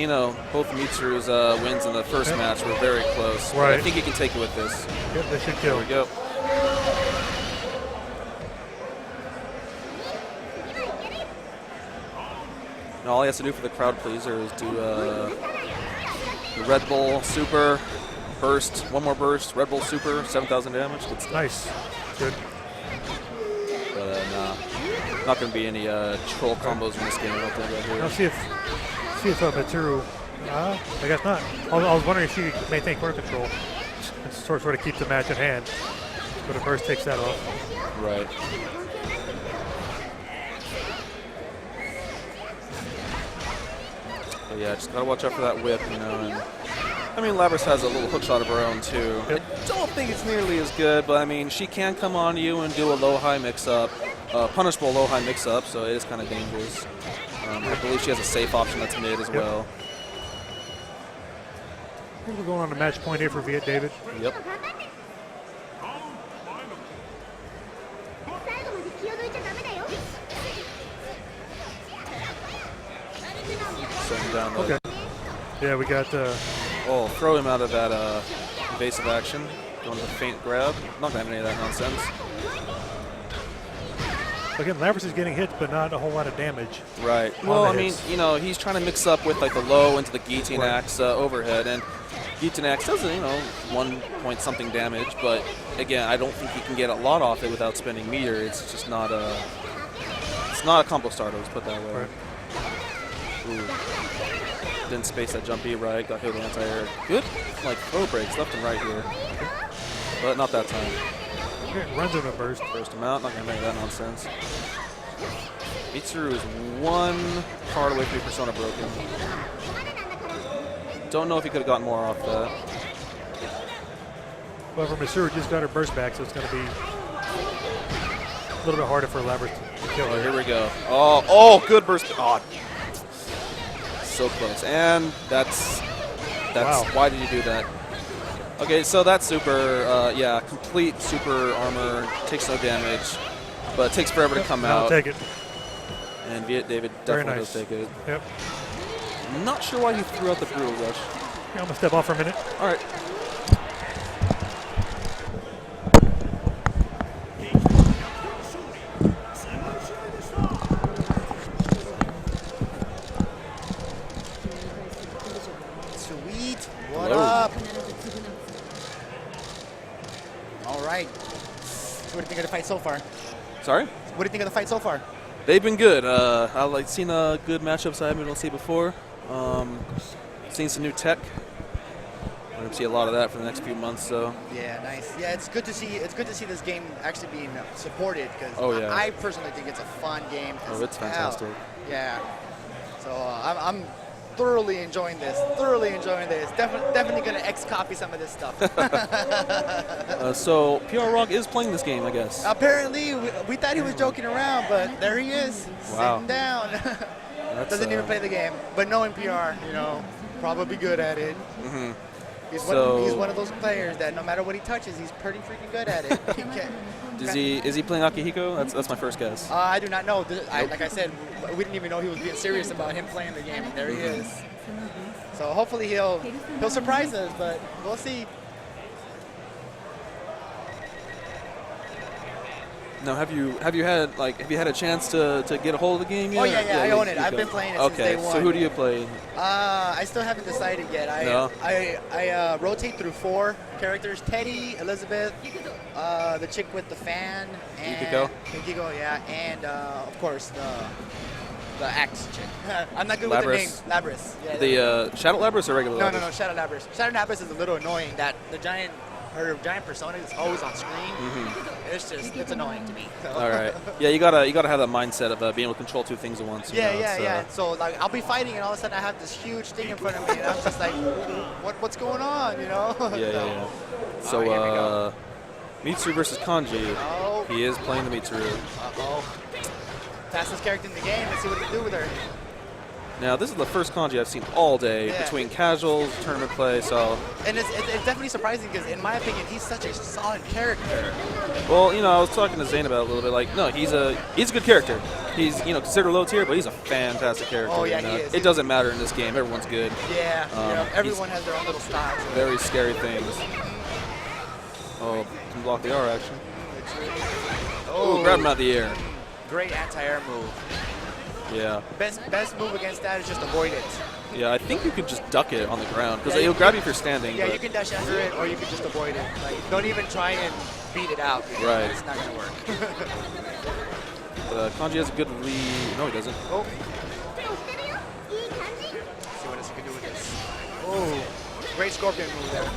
both Mitsuru's wins in the first match were very close. Right. I think he can take it with this. Yep, they should kill. There we go. And all he has to do for the crowd pleaser is do the Red Bull Super burst, one more burst, Red Bull Super, 7,000 damage. Nice. Good. But nah, not going to be any troll combos in this game, I don't think, right here. I'll see if Mitsuru, I guess not. I was wondering if she could maintain corner control and sort of keep the match at hand. But a burst takes that off. Right. But yeah, just got to watch out for that whip, you know. And I mean, Labrys has a little hook shot of her own, too. Yep. I don't think it's nearly as good, but I mean, she can come on you and do a low-high mix-up, punishable low-high mix-up, so it is kind of dangerous. I believe she has a safe option that's mid as well. We're going on to match point here for Viet David. Yep. Send down the Okay. Yeah, we got. Oh, throw him out of that evasive action. Going to the feint grab. Not going to have any of that nonsense. Again, Labrys is getting hits, but not a whole lot of damage. Right. Well, I mean, you know, he's trying to mix up with like the low into the guillotine axe overhead, and guillotine axe does, you know, 1 point something damage, but again, I don't think he can get a lot off it without spending meter. It's just not a. It's not a combo starter. Let's put it that way. Right. Ooh. Didn't space that jump E right. Got hit with anti-air. Good, like throw breaks left and right here, but not that time. Okay, runs him a burst. Burst him out. Not gonna make that nonsense. Mitsuru is one card away from Persona broken. Don't know if he could have gotten more off that. However, Mitsuru just got her burst back, so it's going to be a little bit harder for Labrys to kill her. Here we go. Oh, good burst. Oh, so close. And that's wow. Why did you do that? Okay, so that super, yeah, complete super armor, takes no damage, but it takes forever to come out. I'll take it. And Viet David definitely does take it. Yep. I'm not sure why he threw out the brutal rush. Yeah, I'm going to step off for a minute. All right. Sweet. What Hello. up? All right. What do you think of the fight so far? Sorry? What do you think of the fight so far? They've been good. I've like seen good matchups I haven't been able to see before. Seen some new tech. We're gonna see a lot of that for the next few months. So Yeah, nice. Yeah, it's good to see. It's good to see this game actually being supported because Oh, yeah. I personally think it's a fun game. Oh, it's hell. fantastic. Yeah. So I'm thoroughly enjoying this. Thoroughly enjoying this. Definitely gonna X-copy some of this stuff. so PR Rock is playing this game, I guess. Apparently, we thought he was joking around, but there he is, Wow. sitting down. That's, Doesn't even play the game, but knowing PR, you know, probably good at it. Mm-hmm. He's So- one of those players that no matter what he touches, he's pretty freaking good at it. Is he playing Akihiko? That's my first guess. I do not know. Like I said, we didn't even know he was being serious about him playing the game. There he is. So hopefully he'll surprise us, but we'll see. Now, have you had a chance to get a hold of the game yet? Oh yeah, I own it. you I've go. been playing it since day one. So who do you play? I still haven't decided yet. I rotate through 4 characters: Teddy, Elizabeth, the chick with the fan, and Yukiko, yeah, and of course the axe chick. I'm not good with the name. Labrys. Yeah, the Shadow Labrys or regular Labrys? No, Shadow Labrys. Shadow Labrys is a little annoying. That her giant persona is always on screen. Mm-hmm. It's annoying to me. So. All right. Yeah, you gotta have that mindset of being able to control 2 things at once. Yeah. So like I'll be fighting and all of a sudden I have this huge thing in front of me and I'm just like, what's going on? You know? Yeah. So here we go. Mitsuru versus Kanji. Oh. He is playing the Mitsuru. Fastest character in the game. Let's see what he can do with her. Now, this is the first Kanji I've seen all day between casuals, tournament play, so... And it's definitely surprising because, in my opinion, he's such a solid character. Well, you know, I was talking to Zane about it a little bit. Like, no, he's a good character. He's, you know, considered low tier, but he's a fantastic character. Oh, yeah, you know? he is. It doesn't matter in this game. Everyone's good. Yeah, everyone has their own little style. Very scary things. Oh, can block the R action. Oh, grab him out of the air. Great anti-air move. Yeah. Best move against that is just avoid it. Yeah, I think you could just duck it on the ground because it'll grab you if you're standing. Yeah, you can dash under it, or you can just avoid it. Like, don't even try and beat it out. Right. It's not gonna work. Kanji has a good lead. No, he doesn't. Oh. Let's see what else he can do with this. Oh, great scorpion move there.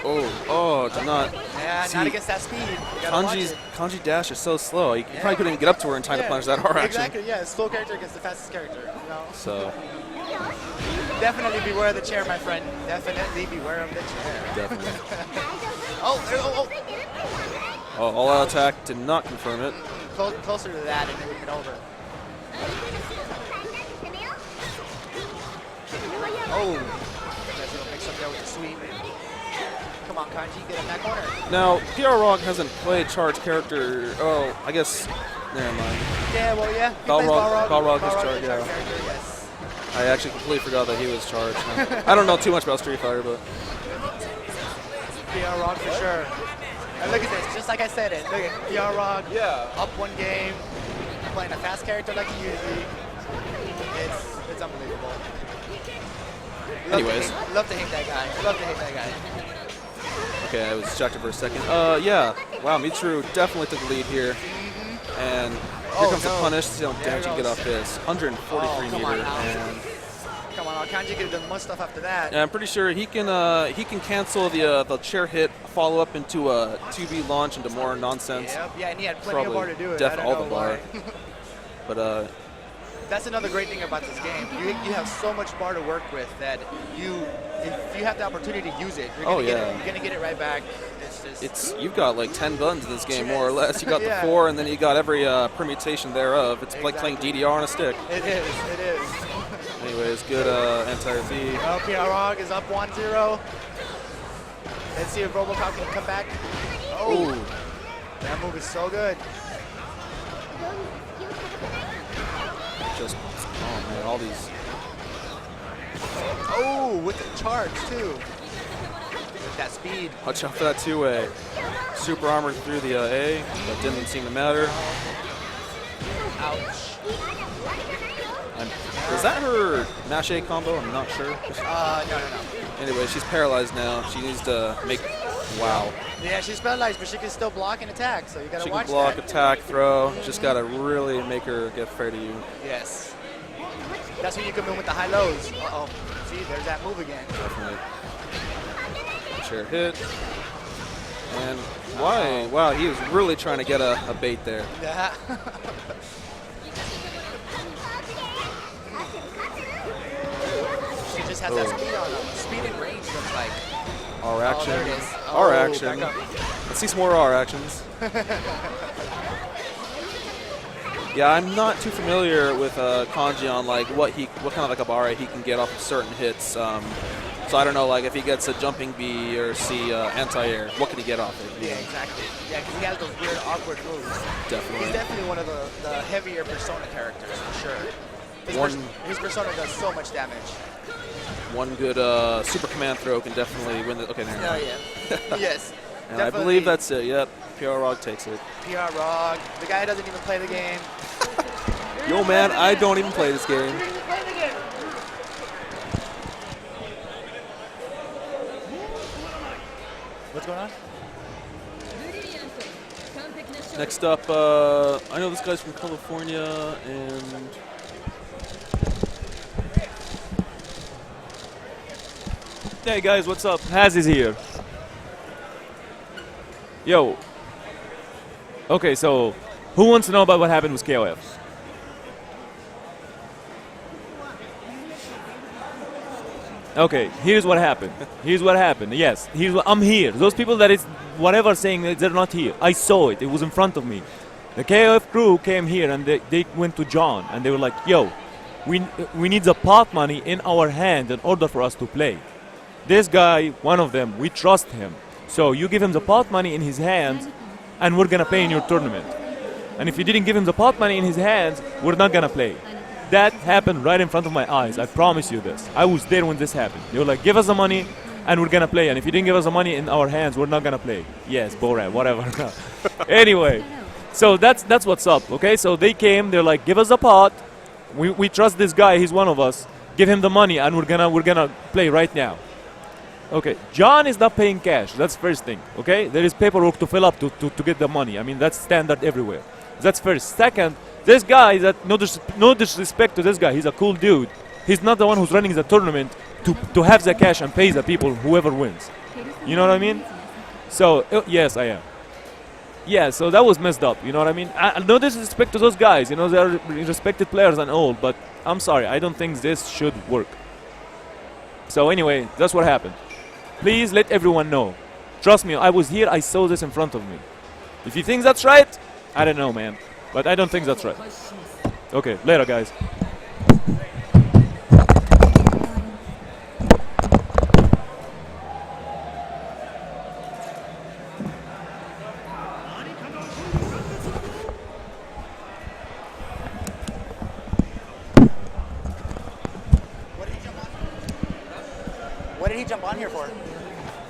Oh, did not. Yeah, see, not against that speed. Kanji dash is so slow. You probably couldn't even get up to her in time to punish that R action. Exactly, yeah. Slow character against the fastest character. You know? So. Definitely beware of the chair, my friend. Definitely beware of the chair. Definitely. Oh. Oh, all-out attack did not confirm it. Closer to that, and it would have been over. Oh. That's gonna mix up there with the sweep. Come on, Kanji, get in that corner. Now, PR Rog hasn't played charge character. Oh, I guess. Never mind. Yeah, well, yeah. Balrog is charge, yeah. Yes. I actually completely forgot that he was charged. I don't know too much about Street Fighter, but. PR Rog for sure. And look at this, just like I said it. Look at PR Rog. Yeah. Up one game, playing a fast character like he usually. It's unbelievable. Anyways. Love to hate that guy. Okay, I was distracted for a second. Yeah. Wow, Mitsuru definitely took the lead here. And here comes the punish. See how much damage you get off this. 143 meter. Come on, Kanji could have done more stuff after that. Yeah, I'm pretty sure he can cancel the chair hit, follow up into a 2B launch into more nonsense. Yep. Yeah, and he had plenty of bar to do it. All the bar. But that's another great thing about this game. You have so much bar to work with that if you have the opportunity to use it, you're gonna get it right back. You've got like 10 buttons in this game, more or less. You got the 4, and then you got every permutation thereof. It's like playing DDR on a stick. It is. Anyways, good anti-V. PR Rog is up 1-0. Let's see if Robocop can come back. Oh, that move is so good. Oh man, all these. Oh, with the charge too. With that speed. Watch out for that two-way. Super armor through the A. That didn't seem to matter. Ouch. Is that her mash A combo? I'm not sure. No. Anyway, she's paralyzed now. She needs to make. Wow. Yeah, she's paralyzed, but she can still block and attack. So you gotta watch that. She can block, attack, throw. Just gotta really make her get fair to you. Yes. That's when you come in with the high lows. Uh-oh. See, there's that move again. Definitely. Chair hit. And why? Wow, he was really trying to get a bait there. Yeah. She just has that speed on her. Speed and range looks like. R action. There it is. R action. Let's see some more R actions. Yeah, I'm not too familiar with Kanji on like what kind of like a bar he can get off of certain hits. So I don't know, like if he gets a jumping B or C anti-air, what can he get off it? Yeah, exactly. Yeah, because he has those weird, awkward moves. Definitely. He's definitely one of the heavier Persona characters for sure. His Persona does so much damage. One good super command throw can definitely win the. Okay, there. Oh yeah. Yes. And I believe that's it. Yep. PR Rog takes it. PR Rog. The guy doesn't even play the game. Yo, man, I don't even play this game. What's going on? Next up, I know this guy's from California, and hey guys, what's up? Haz is here. Yo. Okay, so who wants to know about what happened with KOF? Okay, here's what happened. Yes, I'm here. Those people that is whatever saying that they're not here. I saw it. It was in front of me. The KOF crew came here and they went to John and they were like, "Yo, we need the pot money in our hand in order for us to play. This guy, one of them, we trust him. So you give him the pot money in his hands and we're gonna play in your tournament. And if you didn't give him the pot money in his hands, we're not gonna play." That happened right in front of my eyes. I promise you this. I was there when this happened. They were like, "Give us the money and we're gonna play. And if you didn't give us the money in our hands, we're not gonna play." Yes, Borat, whatever. Anyway, So that's what's up, okay? So they came, they're like, give us a pot. We trust this guy, he's one of us. Give him the money and we're gonna play right now. Okay, John is not paying cash. That's first thing, okay? There is paperwork to fill up to get the money. I mean, that's standard everywhere. That's first. Second, this guy, no disrespect to this guy, he's a cool dude. He's not the one who's running the tournament to have the cash and pay the people, whoever wins. You know what I mean? So, yes, I am. Yeah, so that was messed up, you know what I mean? No disrespect to those guys, you know, they're respected players and all, but I'm sorry, I don't think this should work. So anyway, that's what happened. Please let everyone know. Trust me, I was here, I saw this in front of me. If you think that's right, I don't know, man. But I don't think that's right. Okay, later, guys. What did he jump on here for?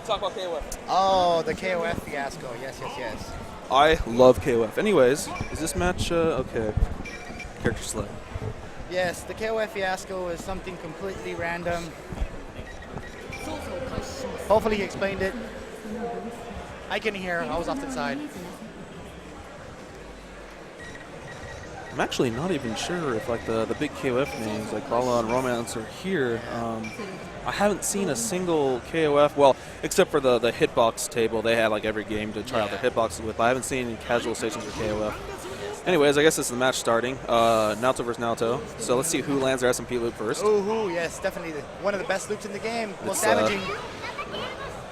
Talk about KOF. Oh, the KOF fiasco. Yes. I love KOF. Anyways, is this match okay? Character select. Yes, the KOF fiasco is something completely random. Hopefully he explained it. I couldn't hear. I was off to the side. I'm actually not even sure if like the big KOF names like Lala and Romance are here. I haven't seen a single KOF, well, except for the hitbox table. They had like every game to try out their hitboxes with. But I haven't seen any casual stations for KOF. Anyways, I guess this is the match starting. Naoto versus Naoto. So let's see who lands their SMP loop first. Ooh, yes, definitely one of the best loops in the game. Most damaging.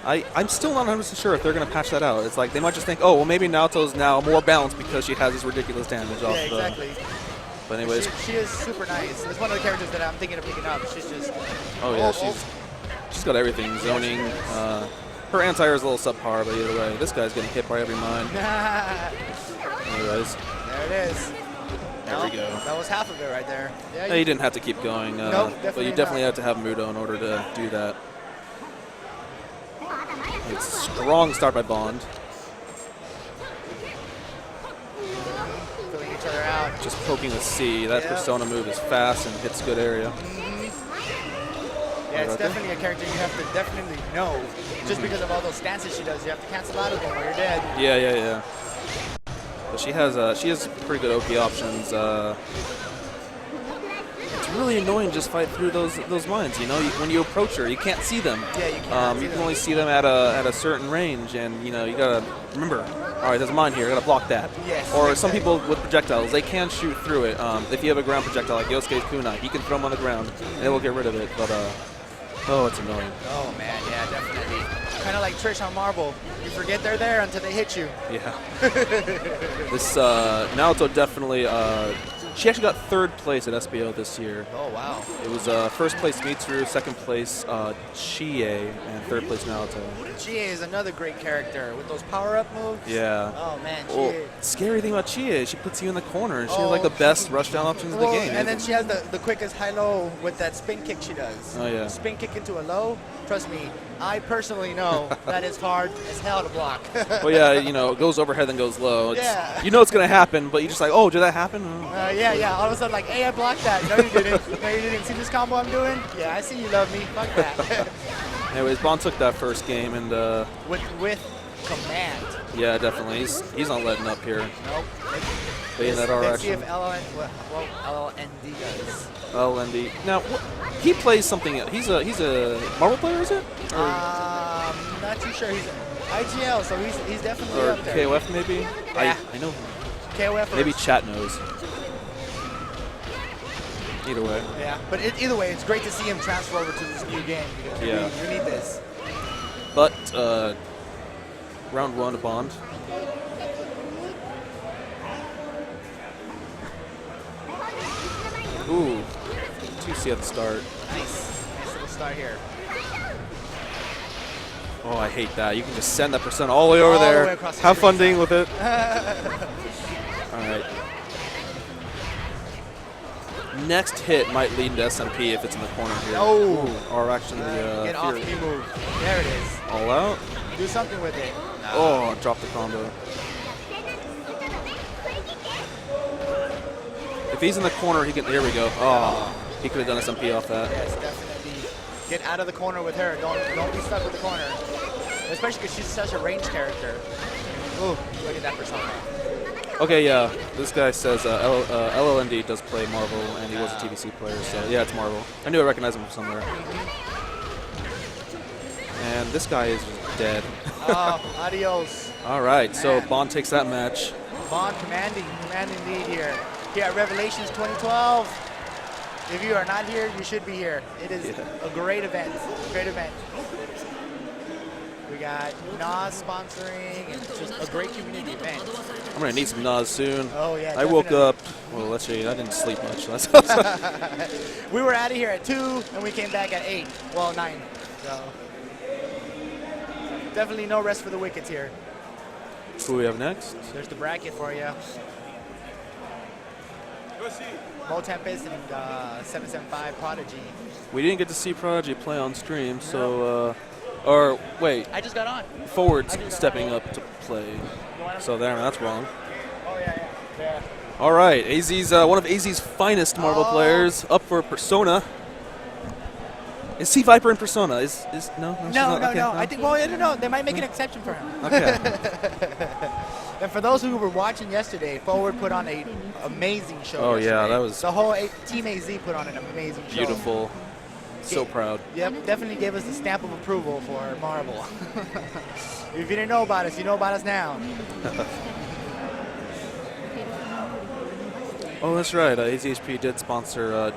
I'm still not 100% sure if they're going to patch that out. It's like they might just think, oh, well, maybe Naoto's now more balanced because she has this ridiculous damage off. Yeah, exactly. But anyways, she is super nice. It's one of the characters that I'm thinking of picking up. She's just. Oh yeah, she's got everything. Zoning. Her anti-air is a little subpar, but either way, this guy's getting hit by every mine. Anyways, there it is. There we go. That was half of it right there. Yeah, you didn't have to keep going. Nope, but you definitely have to have Mudo in order to do that. It's a strong start by Bond. Filling each other out. Just poking the C. That Persona move is fast and hits good area. Yeah, it's definitely a character you have to definitely know. Just because of all those stances she does, you have to cancel out of them or you're dead. Yeah. But she has pretty good OP options. It's really annoying just fight through those mines. You know, when you approach her, you can't see them. Yeah, you can't. You can only see them at a certain range, and you know you gotta remember. All right, there's a mine here. I gotta block that. Yes. Or some people with projectiles, they can shoot through it. If you have a ground projectile like Yosuke's kunai, he can throw them on the ground, and it will get rid of it. But oh, it's annoying. Oh man, yeah, definitely. Kind of like Trish on Marvel. You forget they're there until they hit you. Yeah. This Naoto definitely. She actually got third place at SBO this year. Oh, wow. It was first place Mitsuru, second place Chie, and third place Naoto. Chie is another great character with those power-up moves. Yeah. Oh, man, Chie. Well, scary thing about Chie is she puts you in the corner, and she has like the best rushdown options in the game. And then she has the quickest high-low with that spin kick she does. Oh, yeah. Spin kick into a low. Trust me, I personally know that is hard as hell to block. Well, yeah, you know, it goes overhead then goes low. Yeah. You know it's going to happen, but you're just like, oh, did that happen? Yeah. All of a sudden, like, hey, I blocked that. No, you didn't. No, you didn't. See this combo I'm doing? Yeah, I see you love me. Fuck that. Anyways, Bond took that first game and with command. Yeah, definitely. He's not letting up here. Nope. Let's see if LLND does. LND. Now, he plays something. He's a Marvel player, is it? Not too sure. He's IGL, so he's definitely or up there. KOF maybe. Yeah. I know. KOF. Maybe chat knows. Either way. Yeah, but either way, it's great to see him transfer over to this new game because we need this. But round one to Bond. Ooh, 2C at the start. Nice little start here. Oh, I hate that. You can just send that Persona all the way over there. Have fun dealing with it. All right. Next hit might lead to SMP if it's in the corner here. Oh. Or actually the get off me move. There it is. All out. Do something with it. Oh, drop the combo. If he's in the corner, he can. Here we go. Oh, he could have done a SMP off that. Yes, definitely. Get out of the corner with her. Don't be stuck with the corner. Especially because she's such a range character. Ooh, look at that persona. Okay, yeah. This guy says LLND does play Marvel, and he was a TBC player, so yeah, it's Marvel. I knew I recognized him from somewhere. And this guy is dead. Oh, adios. All right, so Bond takes that match. Bond commanding lead here. Here at Revelations 2012. If you are not here, you should be here. It is a great event. Great event. We got Nas sponsoring, and just a great community event. I'm gonna need some Nas soon. Oh yeah. I woke up. Well, let's see. I didn't sleep much. We were out of here at 2, and we came back at 8. Well, 9. So definitely no rest for the wickets here. Who we have next? There's the bracket for you. Mo Tempest and 775 Prodigy. We didn't get to see Prodigy play on stream, so or wait. I just got on. Forward's stepping up to play. So there, that's wrong. Oh yeah. All right, AZ's one of AZ's finest Marvel players up for Persona. Is Sea Viper in Persona? Is no? She's not? Okay, no. I think I don't know. They might make an exception for him. Okay. And for those who were watching yesterday, Forward put on an amazing show. Oh yesterday. yeah, that was the whole Team AZ put on an amazing show. beautiful. So proud. Yep, definitely gave us the stamp of approval for Marvel. If you didn't know about us, you know about us now. Oh, that's right. AZHP did sponsor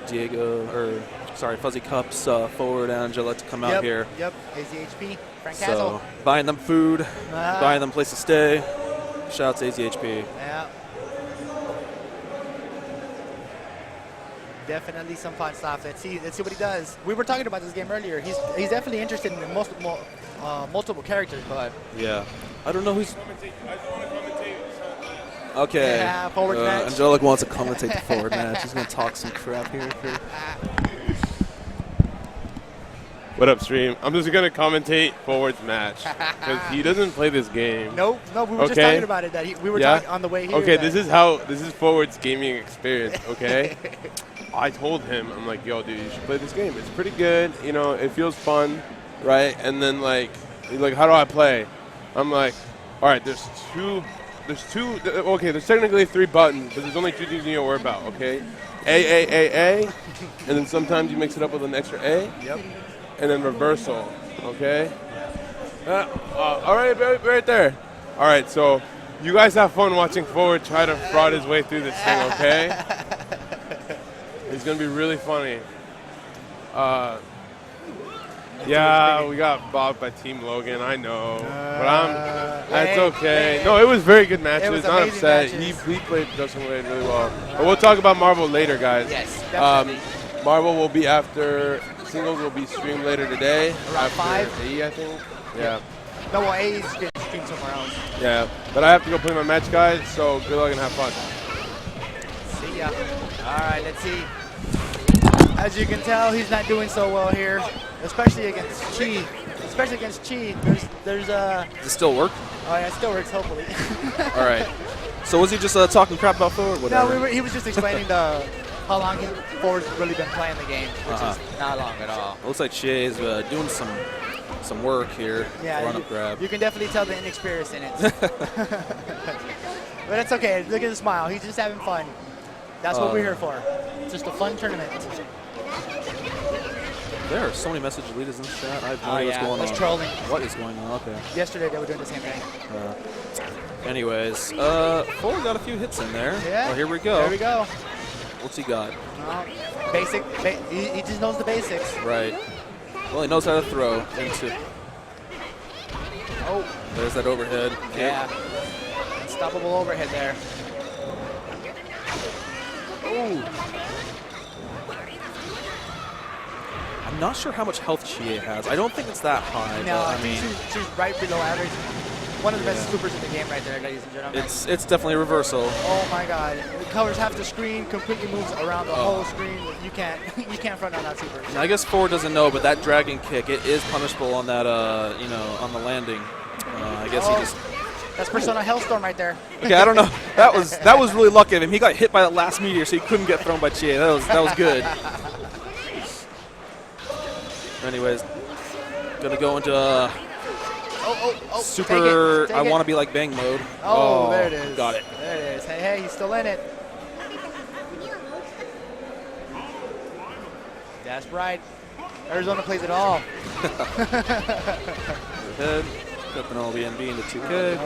Fuzzy Cups, Forward Angela to come out here. Yep, AZHP, Frank So Castle. buying them food, buying them place to stay. Shout out to AZHP. Yeah. Definitely some fun stuff. Let's see what he does. We were talking about this game earlier. He's definitely interested in multiple characters, but yeah, I don't know who's. Okay. Yeah, Forward match. Angelic wants to commentate the Forward match. He's gonna talk some crap here. What up, stream? I'm just gonna commentate Forward's match because he doesn't play this game. Nope. No, we were just talking about it. We were talking on the way here. Okay, this is Forward's gaming experience. Okay. I told him, I'm like, yo, dude, you should play this game. It's pretty good. You know, it feels fun, right? And then he's like, how do I play? I'm like, all right, there's technically 3 buttons, but there's only 2 things you need to worry about, okay? A, and then sometimes you mix it up with an extra A. Yep. And then reversal, okay? All right, right there. All right, so you guys have fun watching Forward try to fraud his way through this thing, okay? It's going to be really funny. Yeah, we got bobbed by Team Logan, I know. But that's okay. No, it was very good matches. Not upset. He played Justin Wade really well. But we'll talk about Marvel later, guys. Yes, definitely. Marvel will be after singles will be streamed later today. Around after 5? AE, I think. Yeah. No, well, A is getting streamed somewhere else. Yeah, but I have to go play my match, guys, so good luck and have fun. See ya. All right, let's see. As you can tell, he's not doing so well here, especially against Chi. Especially against Chi, there's Does it still work? Oh yeah, it still works, hopefully. All right. So was he just talking crap about Forward? Whatever. No, he was just explaining how long Forward's really been playing the game, which is not long at all. Looks like Chi is doing some work here. Yeah, run up grab. You can definitely tell the inexperience in it. But it's okay. Look at the smile. He's just having fun. That's what we're here for. It's just a fun tournament. There are so many message leaders in the chat. I have no idea what's going on. That's trolling. What is going on? Okay. Yesterday they were doing the same thing. Anyways, Forward got a few hits in there. Yeah. Oh, here we go. There we go. What's he got? Basic. He just knows the basics. Right. Well, he knows how to throw into. Oh. There's that overhead. Yeah. Unstoppable overhead there. Ooh. I'm not sure how much health Chie has. I don't think it's that high. No, but, I mean, she's right below average. One of the best scoopers in the game right there, ladies and gentlemen. It's definitely a reversal. Oh my God! It covers half the screen, completely moves around the whole screen. You can't front on that super. I guess Forward doesn't know, but that dragon kick, it is punishable on that on the landing. I guess he just That's Persona Hellstorm right there. Okay, I don't know. That was really lucky of him. He got hit by that last meteor, so he couldn't get thrown by Chie. That was good. Anyways, gonna go into super. I want to be like Bang mode. Oh, there it is. Got it. There it is. Hey, he's still in it. That's right. Arizona plays it all. Head. Got the LBNB into 2K.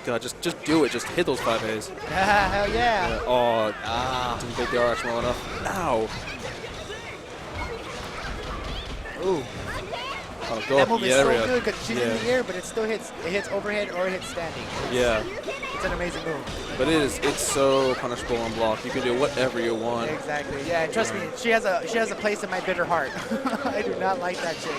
God, just do it. Just hit those 5As. Hell yeah. Didn't take the R action well enough. Ow. Ooh. Oh, go That up move the is so area. good because she's in the air, but it still hits. It hits overhead or it hits standing. Yeah. It's an amazing move. But it's so punishable on block. You can do whatever you want. Exactly. Yeah, and trust me, she has a place in my bitter heart. I do not like that chick.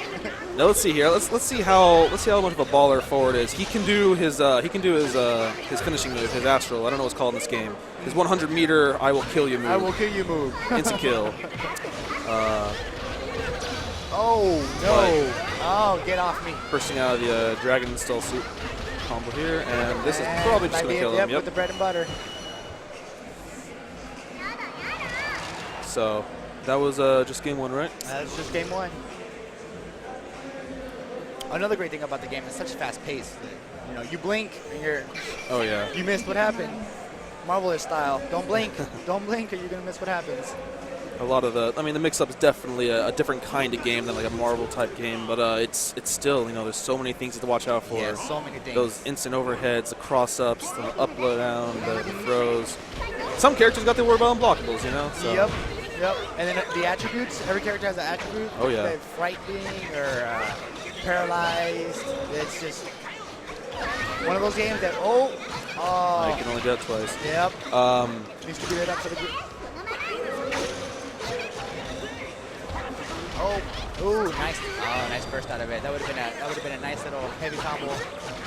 Now let's see here. Let's see how much of a baller forward is. He can do his finishing move, his astral. I don't know what's called in this game. His 100-meter I will kill you move. I will kill you move. Instant kill. Oh no! Oh, get off me! Bursting out of the Dragon Install Suit combo here, and this is probably just going to kill him. With the bread and butter. So that was just game 1, right? That's just game 1. Another great thing about the game is such fast pace. You know, you blink and you missed what happened. Marvelous style. Don't blink. Don't blink or you're gonna miss what happens. A lot of the mix-up is definitely a different kind of game than like a Marvel type game, but it's still, there's so many things to watch out for. Yeah, so many things. Those instant overheads, the cross-ups, the up-low down, the throws. Some characters got to worry about unblockables, So. Yep. And then the attributes. Every character has an attribute. Oh yeah. Like frightening or paralyzed. It's just one of those games that You can only do that twice. Yep. Needs to give it up for the group. Ooh, nice. Oh, nice burst out of it. That would have been a nice little heavy combo.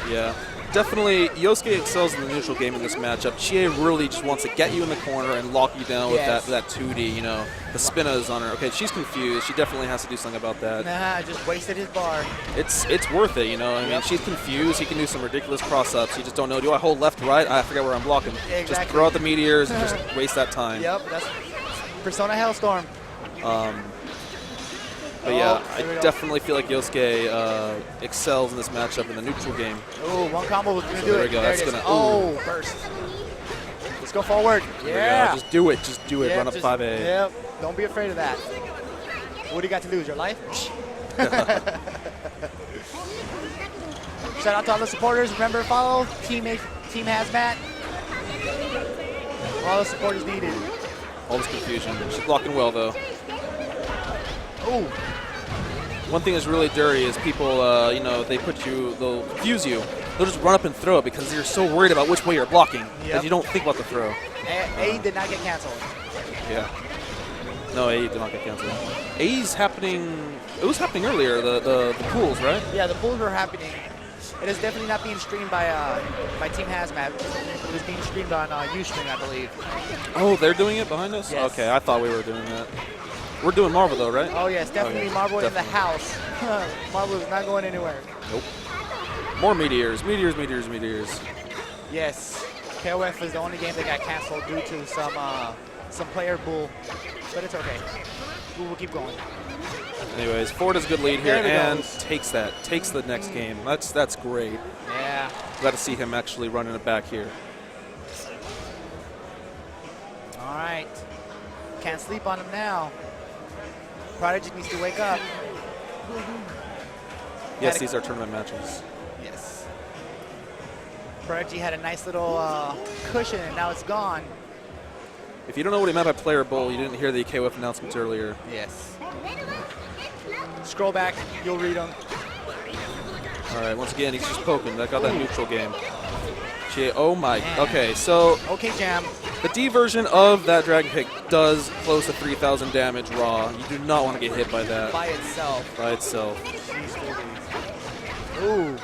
Yeah. Definitely, Yosuke excels in the neutral game in this matchup. Chie really just wants to get you in the corner and lock you down with that 2D, the spinas on her. Okay, she's confused. She definitely has to do something about that. Nah, just wasted his bar. It's worth it, I mean, she's confused. He can do some ridiculous cross-ups. You just don't know. Do I hold left, right? I forget where I'm blocking. Exactly. Just throw out the meteors and just waste that time. Yep, that's Persona Hellstorm. But yeah, I definitely feel like Yosuke excels in this matchup in the neutral game. Oh, one combo was going to do there it. We go. There That's it is. gonna, oh, burst. Let's go forward. Yeah. Just do it. Just do it. Yep, Run up 5A. Yep. Don't be afraid of that. What do you got to lose? Your life? Shout out to all the supporters. Remember to follow Team Hazmat. All the support is needed. All this confusion. She's blocking well, though. Ooh. One thing that's really dirty is people, they'll confuse you. They'll just run up and throw it because you're so worried about which way you're blocking that you don't think about the throw. A did not get canceled. Yeah. No, A did not get canceled. A's happening. It was happening earlier. The pools, right? Yeah, the pools were happening. It is definitely not being streamed by Team Hazmat. It was being streamed on Ustream, I believe. Oh, they're doing it behind us? Yes. Okay, I thought we were doing that. We're doing Marvel, though, right? Oh, yes, definitely Marvel definitely. in the house. Marvel is not going anywhere. Nope. More meteors. Meteors. Yes. KOF is the only game that got canceled due to some player bull. But it's okay. We'll keep going. Anyways, Ford has a good lead here and goes. takes the next game. That's great. Yeah. Glad to see him actually running it back here. All right. Can't sleep on him now. Prodigy needs to wake up. Yes, these are tournament matches. Yes. Prodigy had a nice little cushion, and now it's gone. If you don't know what he meant by player bull, you didn't hear the KOF announcements earlier. Yes. Scroll back, you'll read them. All right, once again, he's just poking. That got that neutral game. Oh my. Okay, so Okay, Jam. the D version of that Dragon Pick does close to 3,000 damage raw. You do not want to get hit by that. By itself. By itself. Ooh.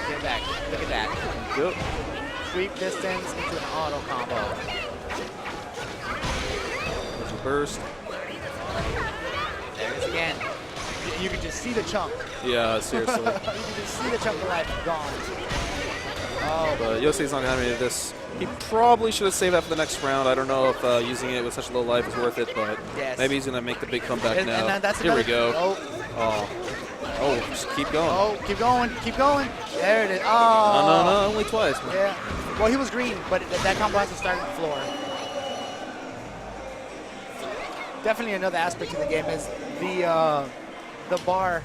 Get back. Look at that. Yep. Sweep distance into an auto combo. There's a burst. There it is again. you can just see the chunk. Yeah, seriously. You can just see the chunk of life gone. Oh. But Yosuke's not going to have any of this. He probably should have saved that for the next round. I don't know if using it with such low life is worth it, but maybe he's going to make the big comeback now. And that's Here we go. Oh, just keep going. oh, keep going, keep going. There it is. Oh. No, only twice. Yeah. Well, he was green, but that combo has to start on the floor. Definitely another aspect of the game is the bar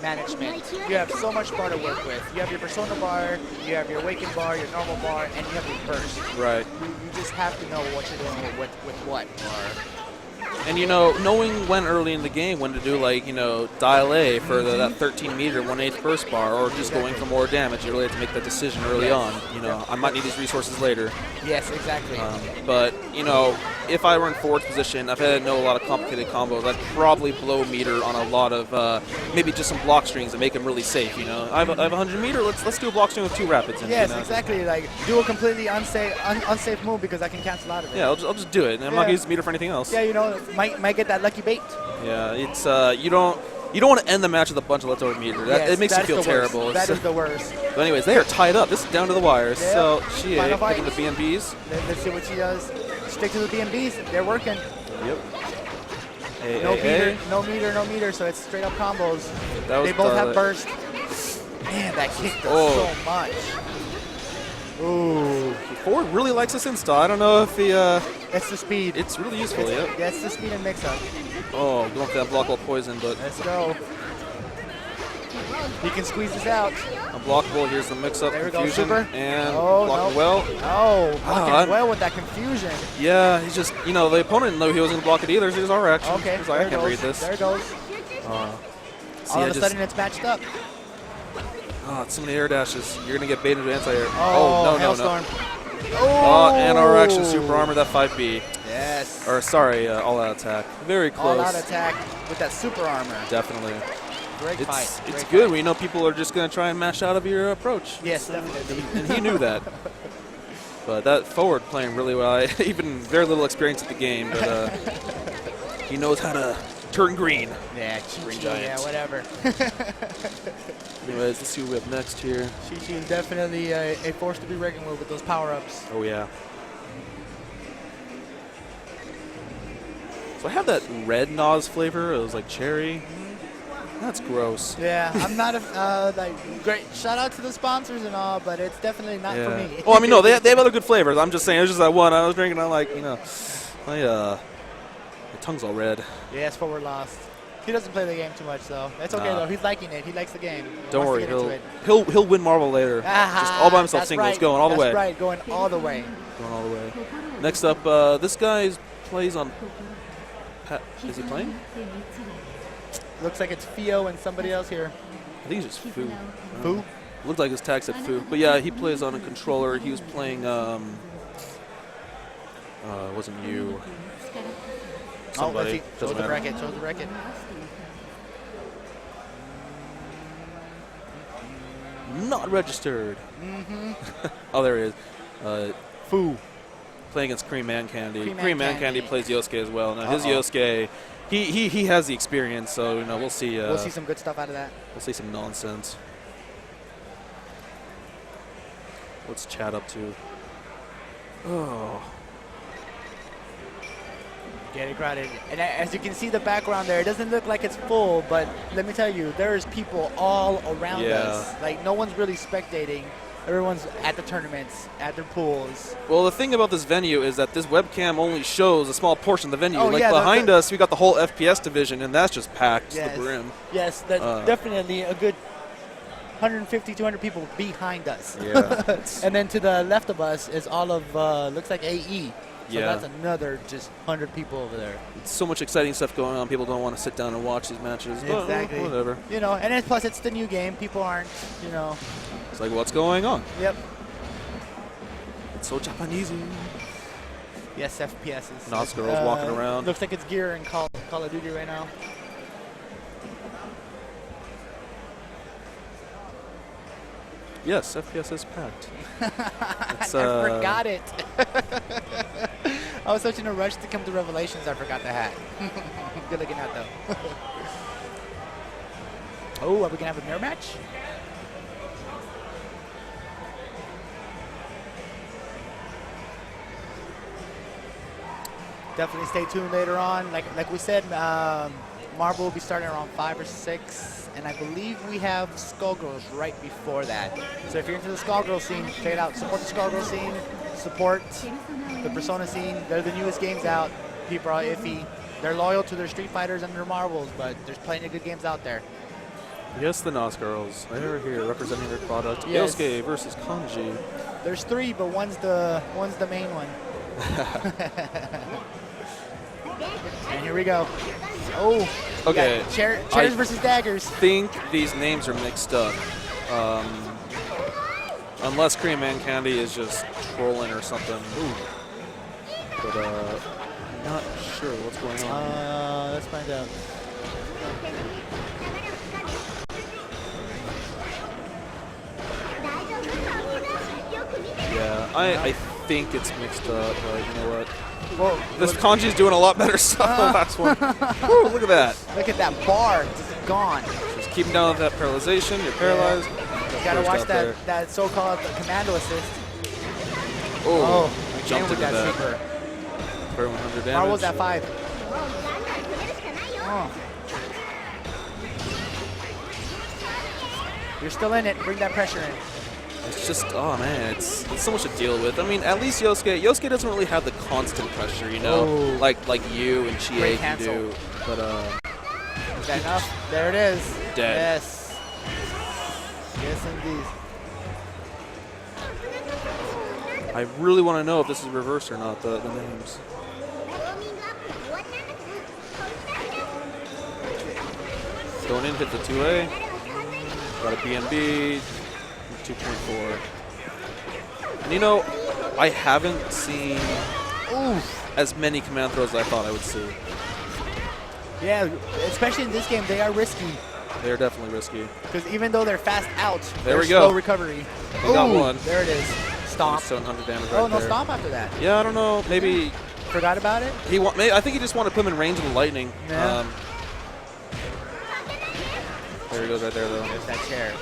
management. You have so much bar to work with. You have your Persona bar, you have your Awaken bar, your normal bar, and you have your burst. Right. You just have to know what you're doing with what bar. And, knowing when early in the game when to do, dial A for that 13-meter 1/8 burst bar, or just going for more damage. You really have to make that decision early on. I might need these resources later. Yes, exactly. But, if I were in forward position, I've had to know a lot of complicated combos. I'd probably blow meter on a lot of maybe just some block strings and make them really safe. I have 100 meter. Let's do a block string with 2 rapids. And, yes, exactly. Like do a completely unsafe move because I can cancel out of it. Yeah, I'll just do it. And I'm not gonna use meter for anything else. Yeah, might get that lucky bait. Yeah, it's you don't want to end the match with a bunch of leftover meter. It makes you feel terrible. That is the worst. But anyways, they are tied up. This is down to the wires. Yep. So Chie Final fight. picking the BMBs. Let's see what she does. Stick to the BMBs. They're working. Yep. No meter. So it's straight up combos. They both have burst. Man, that kick does so much. Ooh. Ford really likes this insta. I don't know if he. It's the speed. It's really useful. Yep. Yeah, it's the speed and mix-up. Oh, going for that block wall poison, but let's go. He can squeeze this out. Unblockable. Here's the mix-up confusion and blocking well. Oh, blocking well with that confusion. Yeah, he's just the opponent didn't know he wasn't gonna block it either. So he was all reaction. Okay, he's like, I can't read this. There it goes. All of a sudden, it's matched up. Oh, it's so many air dashes. You're going to get baited into anti-air. Oh, no. And our action super armor, that 5B. Yes. Or, sorry, all-out attack. Very close. All-out attack with that super armor. Definitely. Great fight. It's good when you know people are just going to try and mash out of your approach. Yes, definitely. And he knew that. But that forward playing really well. Even very little experience at the game, but he knows how to turn green. Yeah, Green Giant. Yeah, whatever. Anyways, let's see what we have next here. Chi-Chi is definitely a force to be reckoned with those power-ups. Oh, yeah. So I have that red Nas flavor. It was like cherry. That's gross. Yeah, I'm not great. Shout out to the sponsors and all, but it's definitely not for me. Well, I mean, no, they have other good flavors. I'm just saying, it was just that one I was drinking. I'm like, my tongue's all red. Yes, forward lost. He doesn't play the game too much, though. That's okay, though. He's liking it. He likes the game. Don't worry, he'll win Marvel later. Just all by himself, singles, going all the way. That's right, going all the way. Going all the way. Next up, this guy plays on. Is he playing? Looks like it's Fio and somebody else here. I think he's just Fu. Fu? Looked like his tag said Fu. But yeah, he plays on a controller. He was playing. It wasn't you. Somebody. Show the bracket. Not registered. Mm-hmm. Oh, there he is. Fu. Playing against Cream Man Candy. Cream Man Candy plays Yosuke as well. Now, his Yosuke, he has the experience, so we'll see. We'll see some good stuff out of that. We'll see some nonsense. What's Chad up to? Oh. Getting crowded. And as you can see the background there, it doesn't look like it's full, but let me tell you, there's people all around us. Like, no one's really spectating. Everyone's at the tournaments, at their pools. Well, the thing about this venue is that this webcam only shows a small portion of the venue. Oh, like, yeah, behind us, we got the whole FPS division, and that's just packed to the brim. Yes, that's definitely a good 150, 200 people behind us. Yeah. And then to the left of us is all of, looks like AE. So yeah. that's another just 100 people over there. It's so much exciting stuff going on. People don't want to sit down and watch these matches. Exactly. But whatever. And then plus it's the new game. People aren't, It's like, what's going on? Yep. It's so Japanese. Yes, FPSs. Nos girls walking around. Looks like it's gear in Call of Duty right now. Yes, FPS is packed. I forgot it. I was such in a rush to come to Revelations, I forgot the hat. Good looking hat, though. Oh, are we gonna have a mirror match? Definitely stay tuned later on. Like we said, Marvel will be starting around 5 or 6, and I believe we have Skullgirls right before that. So if you're into the Skullgirl scene, check it out. Support the Skullgirl scene. Support the Persona scene. They're the newest games out. People are iffy. They're loyal to their Street Fighters and their Marvels, but there's plenty of good games out there. Yes, the Nos girls. They're here representing their product. Yes. Yosuke versus Kanji. There's 3, but one's the main one. And here we go. Oh, Okay. Chairs versus daggers. I think these names are mixed up. Unless Korean Man Candy is just trolling or something. But I'm not sure what's going on. Let's find out. Yeah, I think it's mixed up, but you know what? Whoa, This Kanji's doing a lot better stuff than the last one. Woo, look at that. look at that bar. It's gone. Just keep down with that paralyzation. You're paralyzed. You gotta Burst watch out there. that so-called commando assist. Oh, again jumped with into that. super. For 100 damage. Marvel's at 5. Oh. You're still in it. Bring that pressure in. It's just, oh man, it's so much to deal with. I mean, at least Yosuke doesn't really have the constant pressure, you know, Oh. like you and Chie Great can cancel. do. But Is that enough? There it is. Dead. Yes. Yes, indeed. I really want to know if this is reversed or not. The names. Going in, hit the 2A. Got a BNB. 2.4. And you know, I haven't seen as many command throws as I thought I would see. Yeah, especially in this game, they are risky. They are definitely risky. Because even though they're fast out, There they're we go. slow recovery. We got one. There it is. Stomp. 700 damage right Oh, no there. stomp after that. Yeah, I don't know. Maybe Forgot about it? maybe, I think he just wanted to put him in range of the lightning. Yeah. There he goes right there, though. There's that chair.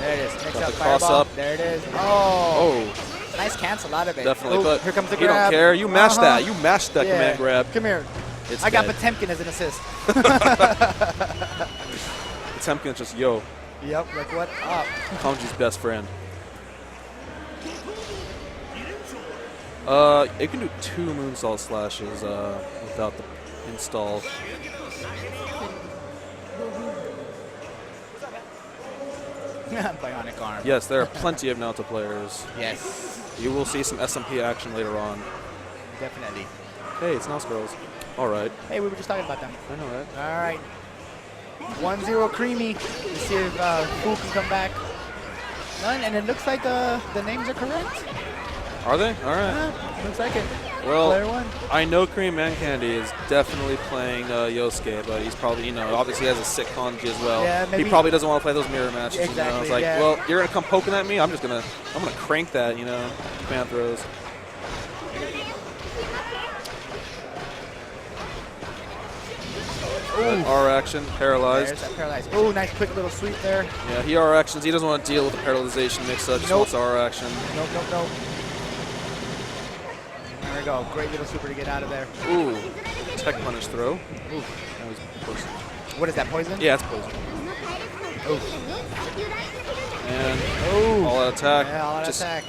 There it is. Mix Got up the cross fireball. up. There it is. Oh. Oh, Nice cancel out of it. definitely. Oh, But here comes the you grab. don't care. You mashed Uh-huh. that. You mashed that Yeah. command grab. Come here. It's I got dead. Potemkin as an assist. Potemkin's just, yo, Yep, like what up? Kanji's best friend. It can do 2 moonsault slashes without the install. Bionic arm. Yes, there are plenty of Naruto players. Yes, You will see some SMP action later on. definitely. Hey, it's Nos Girls. All right. Hey, we were just talking about them. I know that. All right. 1-0 Creamy. Let's see if Fu can come back. None, and it looks like the names are correct. Are they? All right. Looks like it. Well, Player 1. I know Korean Man Candy is definitely playing Yosuke, but he's probably, obviously has a sick Kanji as well. Yeah, maybe- he probably doesn't want to play those mirror matches. Exactly, It's like, yeah. well, you're gonna come poking at me. I'm gonna crank that, command throws. That R action, paralyzed. There's that paralyzed. Oh, nice quick little sweep there. Yeah, he R actions. He doesn't want to deal with the paralyzation mix-up. Just Nope. wants R action. Nope. There we go. Great little super to get out of there. Ooh, tech punish throw. Ooh, that was poison. What is that, poison? Yeah, it's poison. And Oh. all out attack. Yeah, all out Just- attack.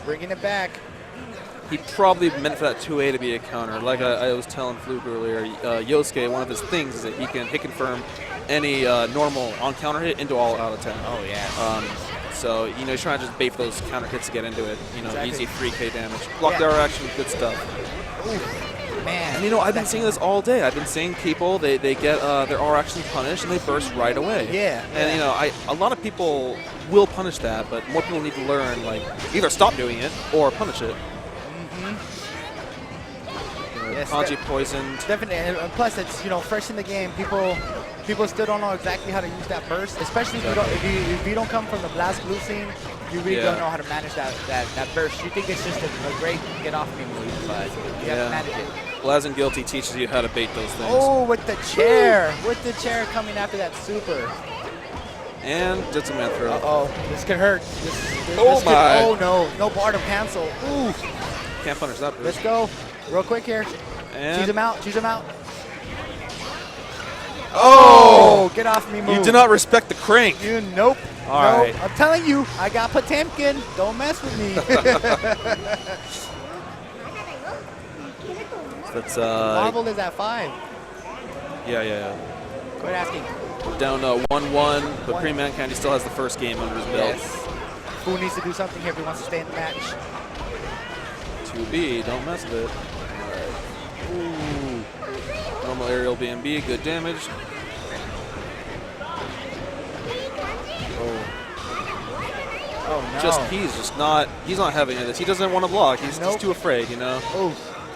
Bringing it back. He probably meant for that 2A to be a counter. Like I was telling Fluke earlier, Yosuke, one of his things is that he can hit confirm any normal on-counter hit into all-out attack. Oh, yeah. So, he's trying to just bait for those counter hits to get into it. Exactly. Easy 3K damage. Block Yeah. their action, good stuff. Man. And, I've been seeing this all day. I've been seeing people, they get their R action punished and they burst right away. Yeah. And, a lot of people will punish that, but more people need to learn, either stop doing it or punish it. Yes, Kanji poisoned. Definitely, and plus it's fresh in the game. People still don't know exactly how to use that burst, especially if you don't come from the Blast Blue scene. You really don't know how to manage that burst. You think it's just a great get off me move, but you have to manage it. Blaz and Guilty teaches you how to bait those things. Oh, with the chair. With the chair coming after that super. And Jitsu Man throw. Uh-oh. This could hurt. Oh, my. Oh, no. No Bardom cancel. Ooh. Can't punish that. Let's go. Real quick here. And Choose him out. Choose him out. oh! Get off me, move. You did not respect the crank. You nope. All nope. right. I'm telling you, I got Potemkin. Don't mess with me. That's Marvel is at 5. yeah. Quit asking. Down 1-1, but Cream Man Candy still has the first game under his belt. Yes. Who needs to do something here if he wants to stay in the match? 2B, don't mess with it. Ooh. Normal aerial BMB, good damage. Oh no. He's not having this. He doesn't want to block. He's Nope. just too afraid, you know? Oh.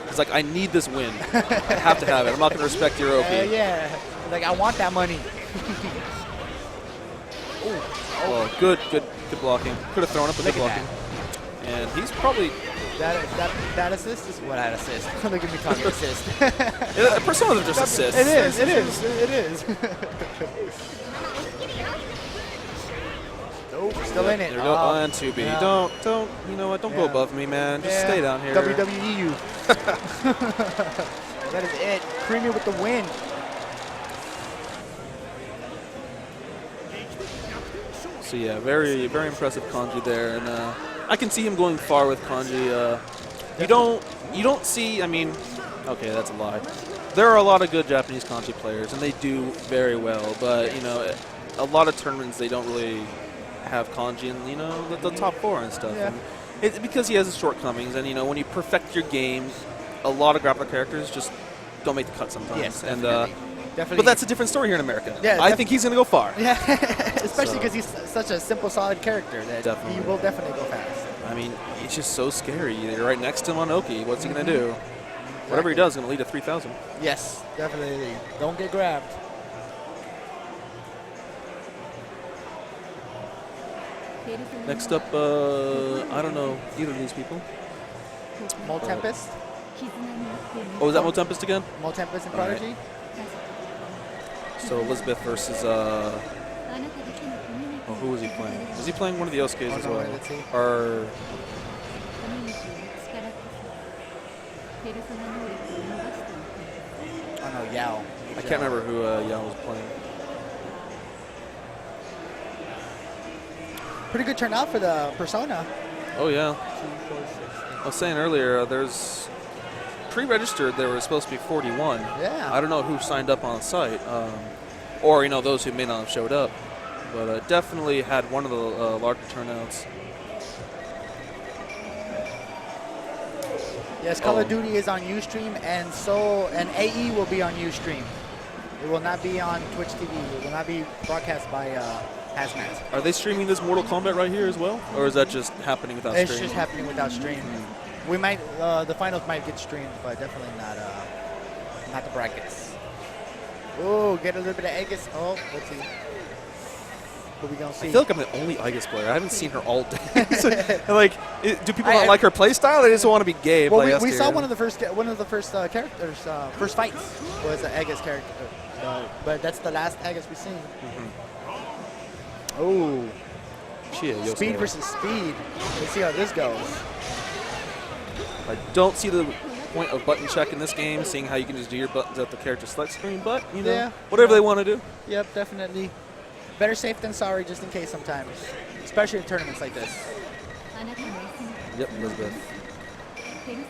He's like, I need this win. I have to have it. I'm not going to respect your OP. Yeah. Like, I want that money. Well, good blocking. Could have thrown up, but good Look at blocking. And he's probably That assist is what that assist. Look at me talking assist. Personas are just assists. It is. Nope, still in it. There we go. And 2B. yeah. Don't. You know what? Don't go Yeah. above me, man. Just Yeah. stay down here. WWEU. That is it. Creamy with the win. So yeah, very impressive kanji there, and I can see him going far with kanji. You don't see. I mean, okay, that's a lie. There are a lot of good Japanese kanji players, and they do very well. But you know, a lot of tournaments they don't really have kanji in the top 4 and stuff. Yeah. And it's because he has his shortcomings, and you know when you perfect your game, a lot of grappler characters just don't make the cut sometimes. Yes, and definitely. but that's a different story here in America. Yeah, I think he's going to go far. Yeah, especially So- because he's such a simple, solid character that Definitely. he will definitely go fast. I mean, he's just so scary. You're right next to him on Oki. What's he going to do? Whatever he does is going to lead to 3,000. Yes, definitely. Don't get grabbed. Next up, I don't know either of these people. Mole Tempest. Oh, is that Mo Tempest again? Mole Tempest and All right. Prodigy. So Elizabeth versus, oh, who was he playing? Was he playing one of the Yosuke's as no, well? let's see. Or, Oh no, Yao. I can't remember who Yao was playing. Pretty good turnout for the Persona. Oh, yeah. 2, 4, 6, I was saying earlier, there's pre-registered, there was supposed to be 41. Yeah. I don't know who signed up on the site, or those who may not have showed up, but definitely had one of the larger turnouts. Yes, Call of Duty is on Ustream, and AE will be on Ustream. It will not be on Twitch TV. It will not be broadcast by Hazmat. Are they streaming this Mortal Kombat right here as well, or is that just happening without It's stream? just happening without stream. We might, the finals might get streamed, but definitely not the brackets. Oh, get a little bit of Aegis. Oh, let's see. What we gonna see? I feel like I'm the only Aegis player. I haven't seen her all day. So, like, do people not I- like her play style? They just want to be gay. Well, play we saw S-tier? one of the first characters, first fights was an Aegis character, but that's the last Aegis we've seen. Oh, Chia, Yosuke. speed versus speed. Let's see how this goes. I don't see the point of button check in this game, seeing how you can just do your buttons at the character select screen, but, Yeah. whatever they want to do. Yep, definitely. Better safe than sorry, just in case sometimes, especially in tournaments like this. Yep, Elizabeth.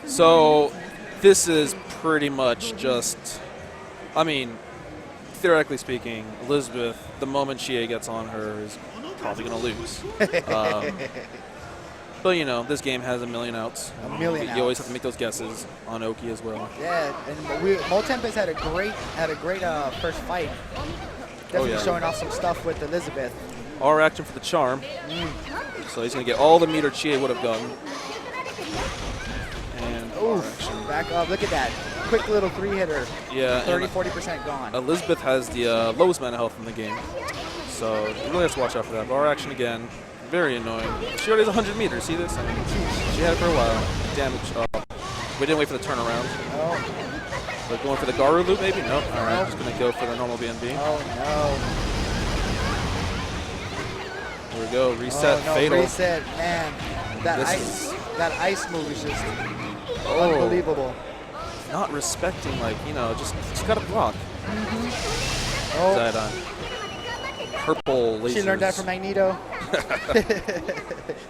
So, this is pretty much just, I mean, theoretically speaking, Elizabeth, the moment Chie gets on her, is probably going to lose. But, this game has a million outs. A million You always outs. have to make those guesses on Oki as well. Yeah, and Mole Tempest had a great first fight. Definitely yeah. showing off some stuff with Elizabeth. R action for the charm. So he's going to get all the meter Chie would have gotten. And R action. Back up, look at that. Quick little 3-hitter. Yeah, 30, and 40% gone. Elizabeth has the lowest mana health in the game. So you really have to watch out for that. R action again. Very annoying. She already has 100 meters. See this? I mean, she had it for a while. Damage. We didn't wait for the turnaround. Oh. So going for the Garu loop, maybe? Nope. All right, just going to go for the normal BNB. Oh, no. Here we go. Reset, Oh, no, fatal. reset, man. That ice move is just unbelievable. Not respecting, like, you know, just got to block. Oh, That purple lasers. she learned that from Magneto.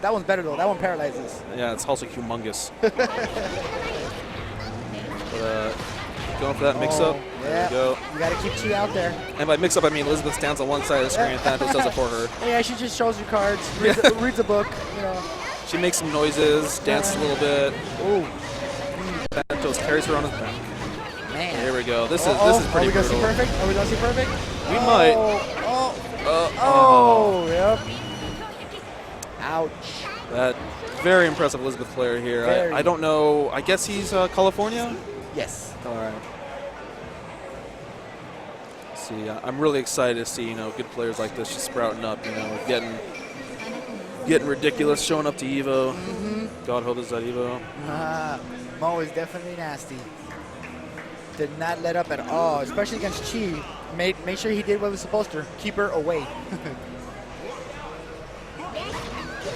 That one's better, though. That one paralyzes. Yeah, it's also humongous. But, going for that mix-up. There we go. You got to keep Chi out there. And by mix-up, I mean Elizabeth stands on one side of the screen and Thanatos does it for her. Yeah, she just shows you cards, reads a book, you know. She makes some noises, dances a little bit. Ooh, Thanatos carries her on his back. man. Here we go. This is Are pretty we gonna see brutal. perfect? Are we gonna see perfect? We might. Oh, yep. Ouch. That very impressive Elizabeth player here. Very. I don't know. I guess he's California. Yes. All right. See, I'm really excited to see good players like this just sprouting up. Getting ridiculous, showing up to Evo. God hold us at Evo. Mo is definitely nasty. Did not let up at all, especially against Chi. Made sure he did what he was supposed to. Keep her away.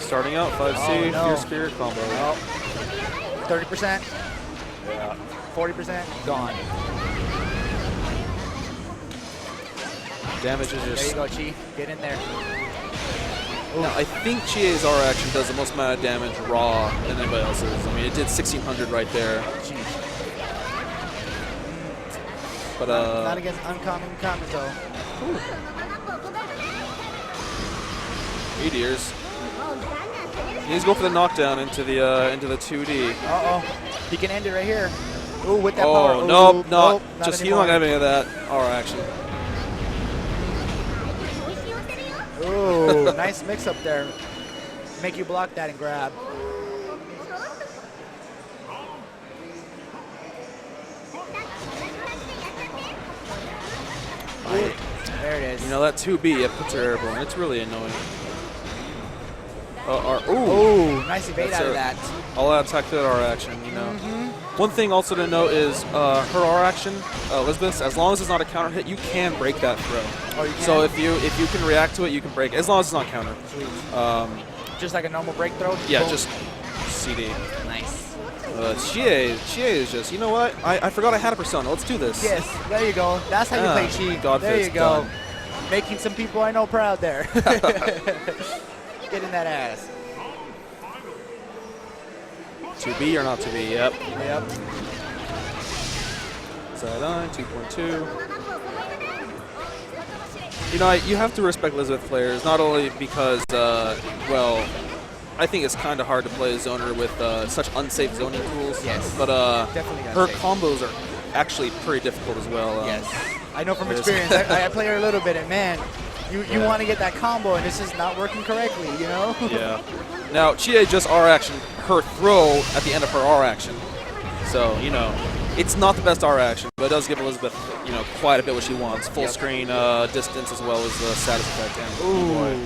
Starting out 5C, Oh, no. Fierce Spirit combo. 30%. Yeah. 40% gone. Damage is There you just. go, Chi. Get in there. Now, I think Chie's R action does the most amount of damage raw than anybody else's. I mean, it did 1600 right there. Jeez. But Not against uncommon Kabuto. Meteors. He needs to go for the knockdown into the 2D. Uh-oh. He can end it right here. Ooh, with that power. Oh, Ooh, nope, not. not Just he's anymore. not gonna have any of that R action. Ooh, nice mix up there. Make you block that and grab. There it is. That 2B, it puts her airborne. It's really annoying. Ooh. Ooh, nice evade That's out of it. that. All out attack to that R action, One thing also to note is her R action, Elizabeth's, as long as it's not a counter hit, you can break that throw. Oh, you can? So if you can react to it, you can break it, as long as it's not counter. Sweet. Just like a normal break throw? Yeah, Boom. just CD. Nice. Chie is just, you know what? I forgot I had a persona. Let's do this. Yes, there you go. That's how you play Chi. God there fist, you go. done. Making some people I know proud there. Get in that ass. 2B or not 2B? Yep. Yep. Side on 2.2. You have to respect Elizabeth players, not only because, I think it's kind of hard to play a zoner with such unsafe zoning tools. Yes. But Definitely her unsafe. combos are actually pretty difficult as well. Yes. I know from Yes. experience. I play her a little bit, and man, you want to get that combo, and it's just not working correctly, Yeah. Now, Chie just R action her throw at the end of her R action. So, it's not the best R action, but it does give Elizabeth, quite a bit what she wants. Full screen distance as well as status effect. And, Ooh.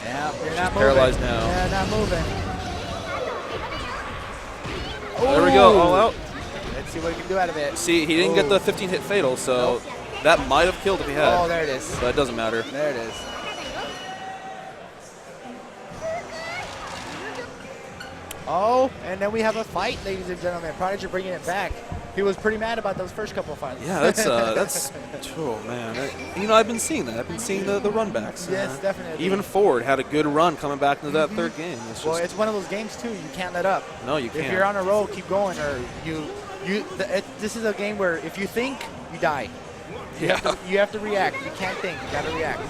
Yeah, you're not moving. paralyzed now. Yeah, not moving. There we go, all out. Let's see what he can do out of it. See, he didn't get the 15-hit fatal, so that might have killed if he had. Oh, there it is. But it doesn't matter. There it is. Oh, and then we have a fight, ladies and gentlemen. Prodigy bringing it back. He was pretty mad about those first couple of fights. Yeah, that's oh man. I've been seeing that. I've been seeing the run backs. Yes, definitely. Even Ford had a good run coming back into that third game. It's Well, just, it's one of those games too. You can't let up. no, you can't. If you're on a roll, keep going, or this is a game where if you think, you die. yeah. You have to react. You can't think. You got to react.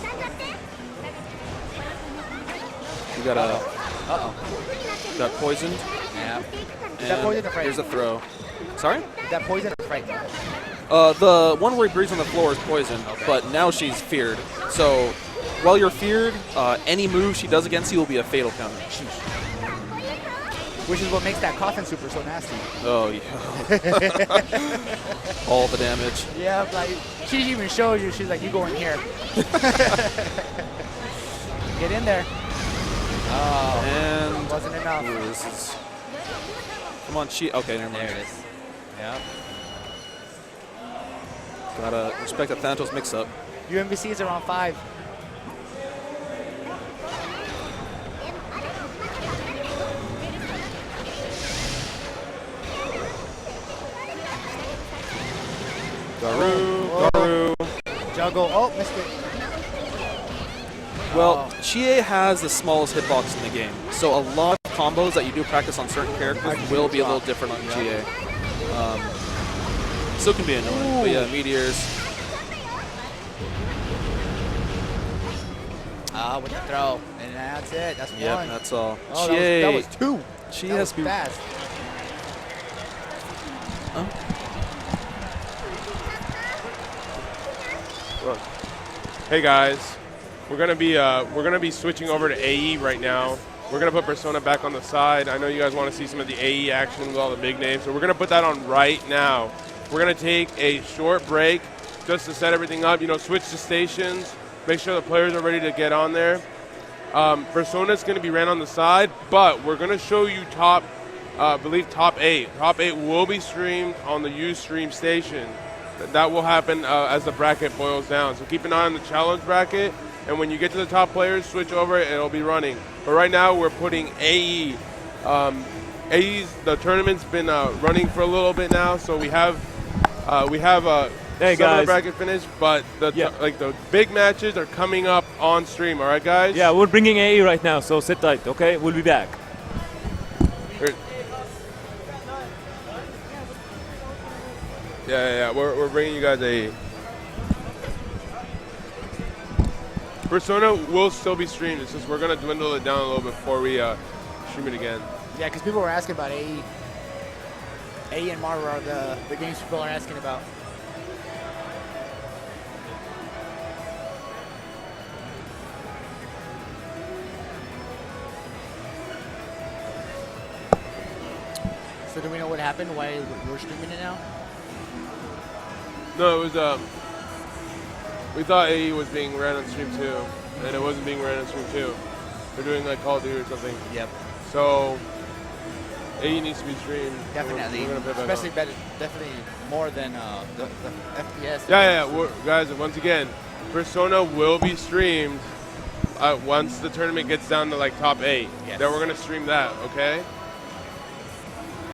You got Uh-oh. got poisoned. Yeah. Is that and poison or fright? Here's a throw. Sorry? Is that poison or fright? The one where he breathes on the floor is poisoned, but now she's feared. So while you're feared, any move she does against you will be a fatal counter. Which is what makes that coffin super so nasty. Oh yeah. All the damage. Yeah, like she even shows you. She's like, "You go in here." Get in there. Oh, And wasn't enough. ooh, this is. Come on, she. Okay, never mind. There it is. Yeah. Gotta respect the Thanatos mix-up. UMVC is around 5. Garu. Juggle. Oh, missed it. Well, Chie has the smallest hitbox in the game, so a lot of combos that you do practice on certain characters will be a little different on Chie. Still can be annoying, but yeah, meteors. With the throw. And that's it. That's one. Yep, that's all. Oh, Chie, that was 2. Chie That has was to be fast. Look. Hey guys, we're gonna be switching over to AE right now. We're gonna put Persona back on the side. I know you guys want to see some of the AE action with all the big names, so we're gonna put that on right now. We're gonna take a short break just to set everything up. You know, switch the stations, make sure the players are ready to get on there. Persona's gonna be ran on the side, but we're gonna show you I believe top 8. Top 8 will be streamed on the Ustream station. That will happen as the bracket boils down. So keep an eye on the challenge bracket, and when you get to the top players, switch over, it'll be running. But right now, we're putting AE. The tournament's been running for a little bit now, so we have some of the bracket finished, but the big matches are coming up on stream. All right, guys? Yeah, we're bringing AE right now, so sit tight, okay? We'll be back. Yeah. We're bringing you guys AE. Persona will still be streamed. It's just we're gonna dwindle it down a little bit before we stream it again. Yeah, because people were asking about AE. AE and Marvel are the games people are asking about. So do we know what happened? Why we're streaming it now? No, it was we thought AE was being ran on stream 2, and it wasn't being ran on stream 2. They're doing like Call of Duty or something. Yep. So AE needs to be streamed. Definitely. We're gonna put it back Especially on. better, definitely more than the FPS. Yeah. Guys, once again, Persona will be streamed once the tournament gets down to like top 8. Yes. Then we're gonna stream that. Okay.